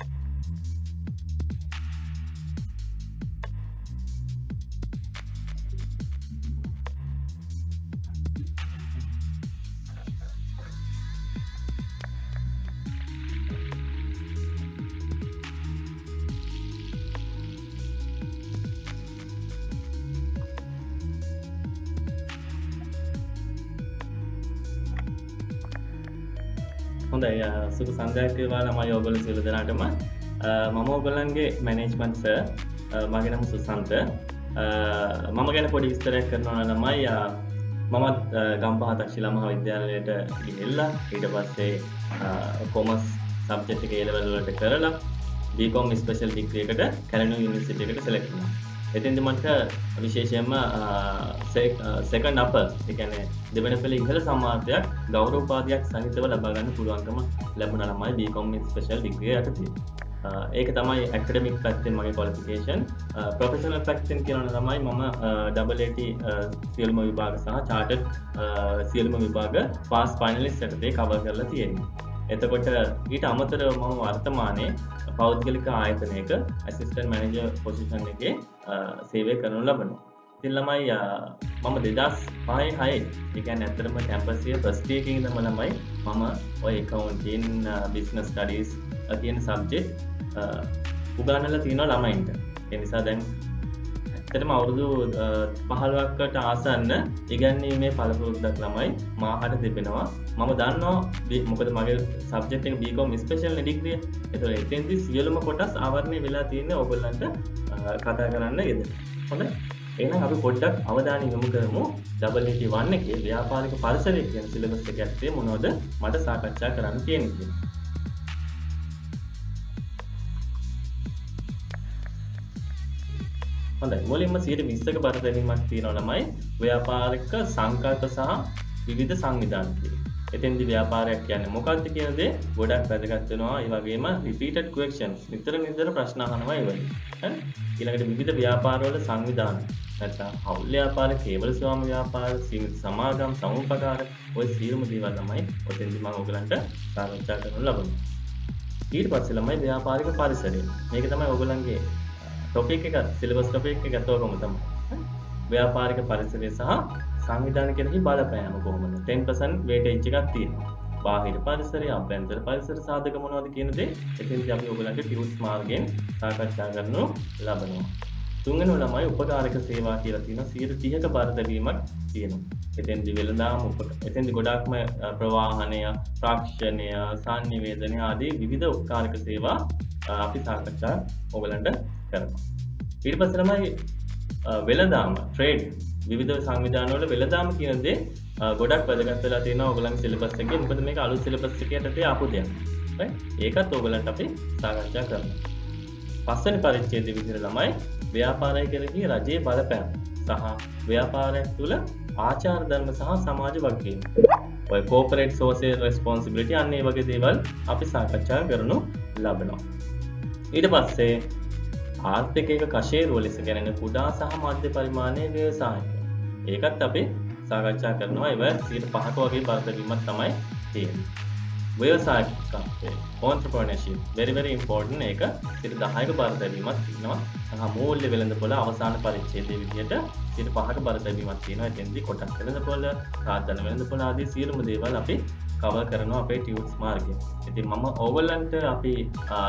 හොඳයි සුබ සන්ධ්‍යාවක් වේවා ළමයි ඔයගොල්ලෝ සියලු දෙනාටම මම ඔයගොල්ලන්ගේ මැනේජ්මන්ට් සර් මගේ නම සුසන්ත මම ගැන පොඩි විස්තරයක් කරනවා නම් ළමයි මමත් ගම්පහ තක්ෂිලා මහාවිද්‍යාලයට ගිහිල්ලා ඊට පස්සේ කොමර්ස් සබ්ජෙක්ට් එක A level වලට කරලා BCom ස්පෙෂල් ඩිග්‍රී එකට කැලණිය යුනිවර්සිටි එකට සෙලෙක්ට් වුණා. එතෙන්දී මට විශේෂයෙන්ම සෙකන්ඩ් අපර් ඒ කියන්නේ දෙවෙනි පෙළ ඉහළ සම්මානයක් ගෞරව උපාධියක් සහිතව ලබා ගන්න පුළුවන්කම ලැබුණා ළමයි BCom ස්පෙෂල් ඩිග්‍රී යටතේ. ඒක තමයි ඇකඩමික් පැත්තෙන් මගේ ක්වොලිෆිකේෂන්. ප්‍රොෆෙෂනල් පැත්තෙන් කියනවා තමයි මම AAT සියලුම විභාග සහ චාර්ටඩ් සියලුම විභාග පාස් ෆයිනලිස්ට් යටතේ කවර් කරලා තියෙනවා. එතකොට ඊට අමතරව මම වර්තමානයේ පෞද්ගලික ආයතනයක ඇසිස්ටන්ට් මැනේජර් පොසිෂන් එකේ සේවය කරනු ලබනවා. ඉතින් ළමයි මම 2005 ඒ කියන්නේ ඇත්තටම කැම්පස් එකේ ෆස්ට් එකේ ඉඳන්ම ළමයි මම ඔය accounting business studies කියන සබ්ජෙක්ට් උගන්වලා තියෙනවා ළමයින්ට. ඒ නිසා දැන් ඇත්තටම අවුරුදු 15කට ආසන්න ඉගැන්වීමේ පළපුරුද්දක් ළමයි මාහට තිබෙනවා. මම දන්නවා මොකද මගේ සබ්ජෙක්ට් එක BCom ස්පෙෂල් ඩිග්‍රී. ඒතකොට එතෙන්දී සියලුම කොටස් ආවරණය වෙලා තියෙන්නේ ඕගොල්ලන්ට කතා කරන්න යෙදෙන. හොඳයි. එහෙනම් අපි පොඩ්ඩක් අවධානය යොමු කරමු AAT1 එකේ ව්‍යාපාරික පරිසරය කියන සිලබස් එක ඇත්තේ මොනවද මට සාකච්ඡා කරන්න තියෙන්නේ කියලා. හොඳයි. මුලින්ම 120ක බර දැනීමක් තියෙනවා ළමයි ව්‍යාපාරික සංකල්ප සහ විවිධ සංවිධාන කියලා. එතෙන්දී ව්‍යාපාරයක් කියන්නේ මොකක්ද කියන දේ ගොඩක් වැදගත් වෙනවා. ඒ වගේම රිපීටඩ් ක්වෙස්චන්ස් නිතර ප්‍රශ්න අහනවා ඒ වගේ. හරි. ඊළඟට විවිධ ව්‍යාපාරවල සංවිධාන නැත්නම් හවුල් ව්‍යාපාර, කේබල් සේවා ව්‍යාපාර, සීමිත සමාගම්, සමුපකාර ඔය සියලුම දේවල් තමයි ඔතෙන්දී මම ඔයගලන්ට සාකච්ඡා කරන්න ලබනවා. ඊට පස්සේ ළමයි ව්‍යාපාරික පරිසරය. මේක තමයි ඔයගලන්ගේ ටොපික් එක සිලබස් ටොපික් එක ගතවගම තමයි. ව්‍යාපාරික පරිසරය සහ සංවිධාන කෙරෙහි බලපෑම කොහොමද? 10% weightage එකක් තියෙනවා. බාහිර පරිසරය, අභ්‍යන්තර පරිසර සාධක මොනවද කියන දේ එතෙන්දී අපි ඔයගලන්ට ටියුට්ස් මාර්ගයෙන් සාකච්ඡා කරනු ලබනවා. තුන්වෙනි ළමයි උපකාරක සේවා කියලා තියෙනවා 130ක බර දැරීමක් තියෙනවා. එතෙන්දී වෙළඳාම එතෙන්දී ගොඩාක්ම ප්‍රවාහනය, තාක්ෂණය, සංනිවේදනය ආදී විවිධ උපකාරක සේවා අපි සාකච්ඡා ඔයගලන්ට කරනවා. ඊට පස්සේ තමයි වෙළඳාම ට්‍රේඩ් විවිධ සංවිධානවල වෙළඳාම කියන දේ ගොඩක් වැදගත් වෙලා තියෙනවා ඔයගලන්ගේ සිලබස් එකේ. මොකද මේක අලුත් සිලබස් එකකට ආපු දෙයක්. right? ඒකත් ඔයගලන්ට අපි සාකච්ඡා කරනවා. පස්වෙනි පරිච්ඡේදයේ විදිහට ළමයි ව්‍යාපාරය කෙරෙහි රජයේ බලපෑම සහ ව්‍යාපාරයක් තුළ ආචාර ධර්ම සහ සමාජ වගකීම්. ඔය corporate social responsibility අන්න ඒ වගේ දේවල් අපි සාකච්ඡා කරනු ලබනවා. ඊට පස්සේ ආර්ථිකයක කශේරුව ලෙස ගැනෙන කුඩා සහ මධ්‍ය පරිමාණයේ ව්‍යවසායක. ඒකත් අපි සාකච්ඡා කරනවා. ඒව 5ක වගේ බරපතලීමක් තමයි තියෙන්නේ. ව්‍යවසායකත්වය entrepreneurship very very important. ඒක 10ක බරපතලීමක් තියෙනවා. සහ මූල්‍ය වෙළඳපොළ අවසාන පරිච්ඡේදයේ විදිහට 5ක බරපතලීමක් තියෙනවා. එතෙන්දී කොටස් වෙළඳපොළ, සාධන වෙළඳපොළ ආදී සියලුම දේවල් අපි කවර් කරනවා අපේ ටියුට්ස් මාර්ගයෙන්. ඉතින් මම ඕගොල්ලන්ට අපි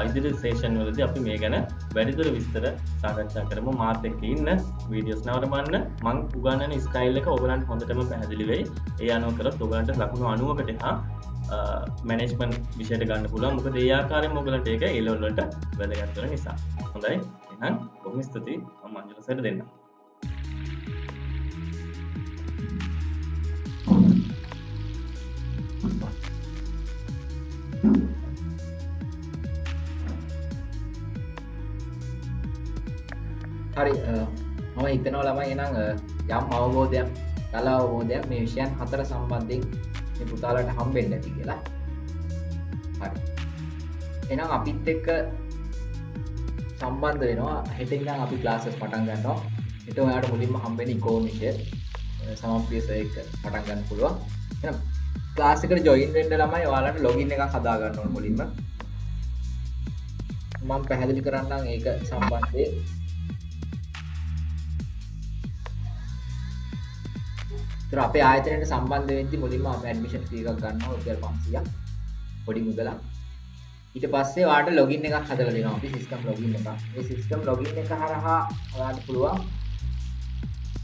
ඉදිරි සෙෂන් වලදී අපි මේ ගැන වැඩිදුර විස්තර සාකච්ඡා කරමු. මාත් එක්ක ඉන්න වීඩියෝස් නවරමන්න මම උගන්වන ස්ටයිල් එක ඕගොල්ලන්ට හොඳටම පැහැදිලි වෙයි. ඒ අනුව කරත් ඕගොල්ලන්ට ලකුණු 90කට එහා මැනේජ්මන්ට් විෂයට ගන්න පුළුවන්. මොකද ඒ ආකාරයෙන්ම ඕගොල්ලන්ට ඒක ඒ ලෙවල් වලට වැදගත් වෙන නිසා. හොඳයි. එහෙනම් බොහොම ස්තුතියි. මම මංජුල සර් දෙන්නම්. හරි මම හිතනවා ළමයි එහෙනම් යම් අවබෝධයක් කල අවබෝධයක් මේ විෂයන් 4 සම්බන්ධයෙන් මේ පුතාලට හම්බෙන්න ඇති කියලා. හරි. එහෙනම් අපිත් එක්ක සම්බන්ධ වෙනවා. හෙට ඉඳන් අපි ක්ලාසස් පටන් ගන්නවා. හෙට ඔයාලට මුලින්ම හම්බෙන්නේ ඉකෝනොමික්ස් සමම්පිය සර් එක්ක පටන් ගන්න පුළුවන්. එහෙනම් ක්ලාස් එකට ජොයින් වෙන්න ළමයි ඔයාලට ලොගින් එකක් හදා ගන්න ඕන මුලින්ම. මම පැහැදිලි කරන්නම් ඒක සම්බන්ධයෙන්. අපේ ආයතනයට සම්බන්ධ වෙද්දි මුලින්ම අපි ඇඩ්මිෂන් ෆී එකක් ගන්නවා රුපියල් 500ක් පොඩි මුදලක්. ඊට පස්සේ ඔයාලට ලොගින් එකක් හදලා දෙනවා අපි සිස්ටම් ලොගින් එකක්. මේ සිස්ටම් ලොගින් එක හරහා ඔයාලට පුළුවන්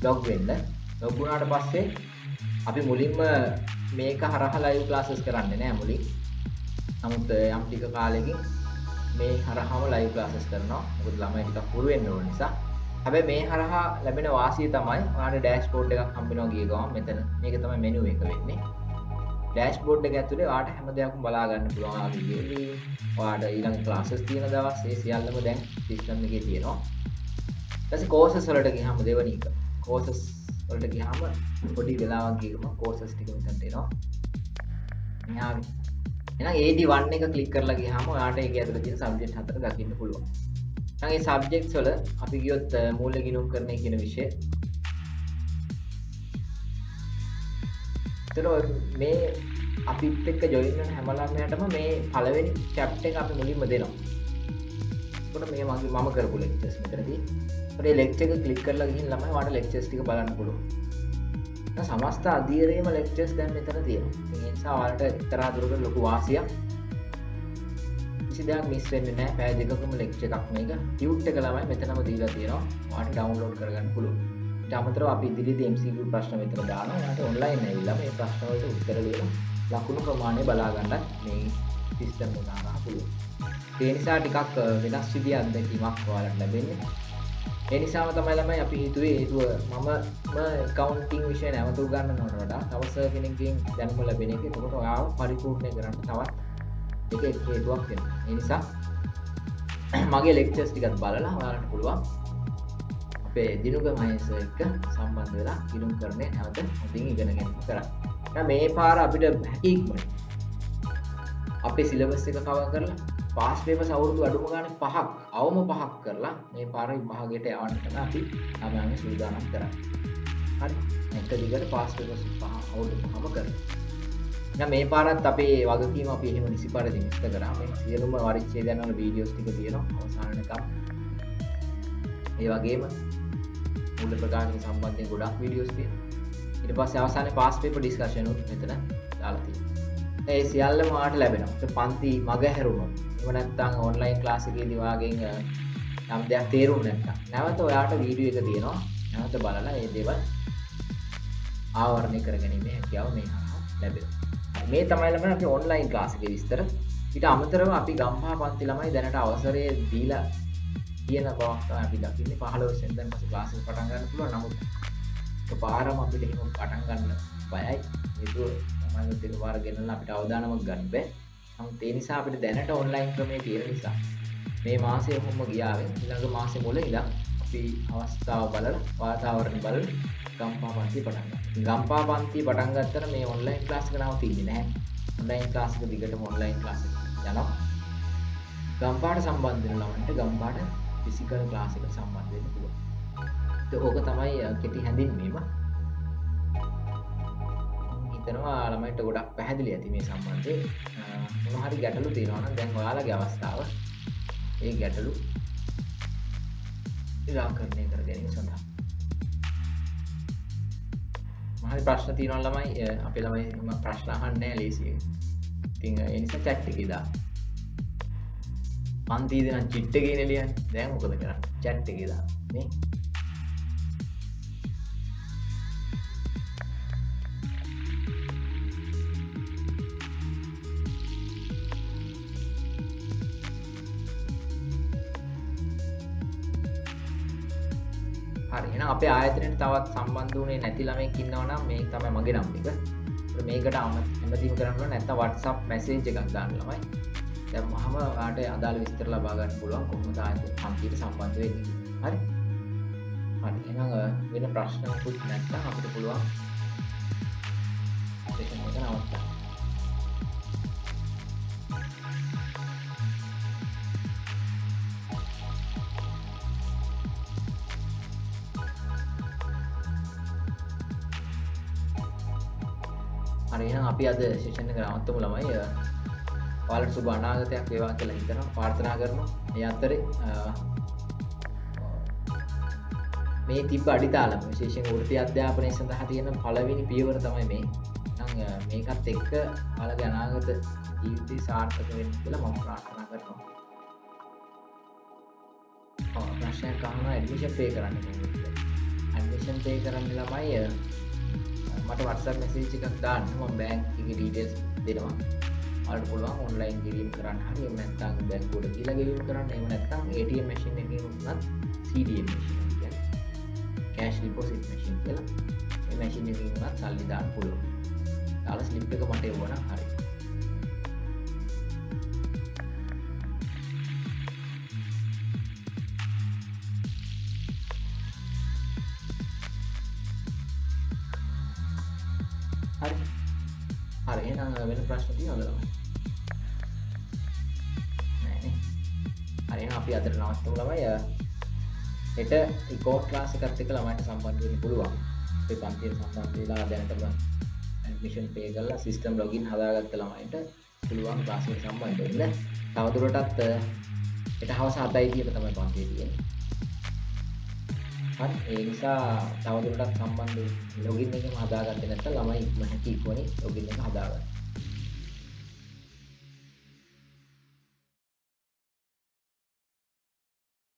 ලොග් වෙන්න. ලොග් වුණාට පස්සේ අපි මුලින්ම මේක හරහා ලයිව් ක්ලාසස් කරන්නේ නැහැ මුලින්. නමුත් යම් ටික කාලෙකින් මේ හරහාම ලයිව් ක්ලාසස් කරනවා. මොකද ළමයි ටිකක් පුරු වෙන්න ඕන නිසා. හැබැයි මේ හරහා ලැබෙන වාසිය තමයි ඔයාලට ඩෑෂ්බෝඩ් එකක් හම්බ වෙනවා ගිය ගමන් මෙතන. මේක තමයි මෙනු එක වෙන්නේ. ඩෑෂ්බෝඩ් එක ඇතුලේ ඔයාලට හැම දෙයක්ම බලා ගන්න පුළුවන්. ඔයාලගේ ගෙවි, ඔයාලට ඊළඟ ක්ලාසස් තියෙන දවස් ඒ සියල්ලම දැන් සිස්ටම් එකේ තියෙනවා. ඊට පස්සේ කෝසස් වලට ගියාම දෙවෙනි එක. කෝසස් වලට ගියාම පොඩි වෙලාවක් ගිහම කෝසස් ටික මෙතනට එනවා. එහෙනම් AD1 එක ක්ලික් කරලා ගියාම ඔයාලට ඒකේ ඇතුලේ තියෙන සබ්ජෙක්ට් 4 දකින්න පුළුවන්. දැන් මේ සබ්ජෙක්ට්ස් වල අපි ගියොත් මූල්‍ය ගිණුම් කරන්නේ කියන විෂය. ඒතර මේ අපිත් එක්ක ජොයින් වෙන හැම ළමයාටම මේ පළවෙනි චැප්ටර් එක අපි මුලින්ම දෙනවා. ඒකට මේ මම කරපු ලෙක්චර්ස් මෙතනදී. ඒකට මේ ලෙක්චර් එක ක්ලික් කරලා ගිහින් ළමයි ඔයාලට ලෙක්චර්ස් ටික බලන්න පුළුවන්. දැන් සමස්ත අධීරයේම ලෙක්චර්ස් දැන් මෙතන තියෙනවා. ඒ නිසා ඔයාලට එක්තරා දුරකට ලොකු වාසියක් දෙයක් මිස් වෙන්නේ නැහැ. පැය දෙකකම ලෙක්චර් එකක් මේක. ටියුට් එක ළමයි මෙතනම දීලා තියෙනවා. ඔයාලට ඩවුන්ලෝඩ් කරගන්න පුළුවන්. ඊට අමතරව අපි ඉදිරියේදී MCQ ප්‍රශ්න මෙතන දානවා. ඔයාලට ඔන්ලයින් ඇවිල්ලා මේ ප්‍රශ්න වලට උත්තර දෙන්න ලකුණු ප්‍රමාණය බලා ගන්නත් මේ සිස්ටම් එක හරහා පුළුවන්. ඒ නිසා ටිකක් වෙනස් විදිහේ අත්දැකීමක් ඔයාලට ලැබෙන්නේ. ඒ නිසාම තමයි ළමයි අපි හිතුවේ හේතුව මම accounting විෂය නැවත උගන්වනවට වඩා තව සර් කෙනෙක්ගෙන් දැනුම ලැබෙන එක. ඒකට ඔයාව පරිපූර්ණ කරන්න තවත් ඒක හේතුවක් වෙනවා. ඒ නිසා මගේ ලෙක්චර්ස් ටිකත් බලලා ඔයාලට පුළුවන් අපේ දිනුක මහේෂ් එක්ක සම්බන්ධ වෙලා දිනුම් කරන්නේ නැවත හොඳින් ඉගෙන ගන්න කරා. දැන් මේ පාර අපිට හැකි ඉක්මනට අපේ සිලබස් එක කවර් කරලා පාස් පේපර්ස් අවුරුදු අඩුම ගානේ 5ක් අවම 5ක් කරලා මේ පාර විභාගයට යවන්න තමයි අපි ළමයන්ගේ සූදානම් කරන්නේ. හරි. එක දිගට පාස් පේපර්ස් 5 අවුරුදු 5ම කරලා දැන් මේ පාරත් අපේ වගකීම අපි එහෙම නිසි පරිදි ඉෂ්ට කරා. මේ සියලුම පරිච්ඡේදයන් වල වීඩියෝස් ටික තියෙනවා අවසාන වෙනකම්. ඒ වගේම මූල ප්‍රකාශන සම්බන්ධයෙන් ගොඩක් වීඩියෝස් තියෙනවා. ඊට පස්සේ අවසානයේ පාස් පේපර් ඩිස්කෂන් උත් මෙතන දාලා තියෙනවා. ඒ සියල්ලම ඔයාලට ලැබෙනවා. ඒ පන්ති මග හැරුණොත් එහෙම නැත්නම් ඔන්ලයින් ක්ලාස් එකේදී වාගෙන් යම් දෙයක් තේරුම් නැත්නම් නැවත ඔයාලට වීඩියෝ එක තියෙනවා. නැවත බලලා මේ දේවල් ආවරණය කරගැනීමේ හැකියාව මේ හරහා ලැබෙනවා. මේ තමයි ළමයි අපි ඔන්ලයින් ක්ලාස් එකේ විස්තර. ඊට අමතරව අපි ගම්පහ පන්ති ළමයි දැනට අවසරය දීලා කියන බවක් තමයි අපි දකින්නේ 15 වෙනිදාන් පස්සේ ක්ලාස් එක පටන් ගන්න පුළුවන්. නමුත් පාරම අපිට එහෙම පටන් ගන්න බයයි. ඒක තමයි දෙක පාර ගෙනල්ලා අපිට අවදානමක් ගන්න බෑ. නමුත් ඒ නිසා අපිට දැනට ඔන්ලයින් ක්‍රමයේ තියෙන නිසා මේ මාසයේ කොහොම ගියාවෙන් ඊළඟ මාසේ මුල ඉඳන් අපි අවස්ථාව බලලා වාතාවරණය බලලා ගම්පා පන්ති පටන් ගන්නවා. ගම්පා පන්ති පටන් ගත්තට මේ ඔන්ලයින් ක්ලාස් එක නවතින්නේ නැහැ. ඔන්ලයින් ක්ලාස් එක දිගටම ඔන්ලයින් ක්ලාස් එක යනවා. ගම්පාට සම්බන්ධ වෙන ළමයින්ට ගම්පාට ෆිසිකල් ක්ලාස් එකට සම්බන්ධ වෙන්න පුළුවන්. ඒක ඕක තමයි කෙටි හැඳින්වීම. හිතනවා ළමයින්ට ගොඩක් පැහැදිලි ඇති මේ සම්බන්ධයෙන්. මොනවා හරි ගැටලු තියෙනවා නම් දැන් ඔයාලගේ අවස්ථාව ඒ ගැටලු निराकरණය කර ගැනීම සඳහා. මහරි ප්‍රශ්න තියෙනවා ළමයි අපේ ළමයි ප්‍රශ්න අහන්නේ නැහැ ලේසියෙන්. ඉතින් ඒ නිසා chat එකේ දාන්න. පන්තියේදී නම් චිට් එකේ නේ ලියන්නේ. දැන් මොකද කරන්නේ? chat එකේ දාන්න නේ. හරි එහෙනම් අපේ ආයතනයට තවත් සම්බන්ධ වුණේ නැති ළමෙක් ඉන්නවා නම් මේ තමයි මගේ නම් එක. මේකට හැමදේම කරන්න ඕන නැත්නම් WhatsApp message එකක් දාන්න ළමයි. දැන් මම ඔයාලට අදාළ විස්තර ලබා ගන්න පුළුවන් කොහොමද ආයතන පන්තියට සම්බන්ධ වෙන්නේ. හරි. හරි එහෙනම් වෙන ප්‍රශ්න මොකුත් නැත්නම් අපිට පුළුවන් සෙෂන් එක නවත්තන්න. හරි එහෙනම් අපි අද සෙෂන් එක නවත්තමු ළමයි. ඔයාලට සුබ අනාගතයක් වේවා කියලා හිතනවා ප්‍රාර්ථනා කරනවා. මේ අතරේ මේ තිබ්බ අඩිතාලම විශේෂයෙන් වෘත්ති අධ්‍යාපනය සඳහා තියෙන පළවෙනි පියවර තමයි මේ. එහෙනම් මේකත් එක්ක ඔයාලගේ අනාගත ජීවිතේ සාර්ථක වෙන්න කියලා මම ප්‍රාර්ථනා කරනවා. ප්‍රශ්නයක් අහනවා ඇඩ්මිෂන් පේ කරන්න කොහොමද? ඇඩ්මිෂන් පේ කරන්න ළමයි මට WhatsApp message එකක් දාන්න මම බැංක් එකේ details දෙනවා. ඔයාලට පුළුවන් online ගෙවීම කරන්න හරි එහෙම නැත්නම් බැංකුවට කියලා ගෙවීම කරන්න. එහෙම නැත්නම් ATM machine එකකින් උනත් CDM machine කියන්නේ cash deposit machine කියලා. මේ machine එකකින් උනත් සල්ලි දාන්න පුළුවන්. දාලා slip එක මට එවුවා නම් හරි. හරි. හරි එහෙනම් වෙන ප්‍රශ්න තියෙනවද ළමයි? නෑ නේ. හරි එහෙනම් අපි අදට නවත්තමු ළමයි. හෙට ඉකෝ ක්ලාස් එකත් එක්ක ළමයින්ට සම්බන්ධ වෙන්න පුළුවන්. අපේ පන්තියට සම්බන්ධ වෙලා දැනටම ඇඩ්මිෂන් පේ කරලා සිස්ටම් ලොගින් හදාගත්ත ළමයින්ට පුළුවන් ක්ලාස් එකට සම්බන්ධ වෙන්න. තවදුරටත් හෙට හවස 7:00 තමයි පන්තිය තියෙන්නේ. හරි ඒ නිසා තවදුරටත් සම්බන්ධ ලොගින් එකම හදාගත්තේ නැත්නම් ළමයි ඉක්මනට ඉක්මනින් ලොගින් එක හදාගන්න.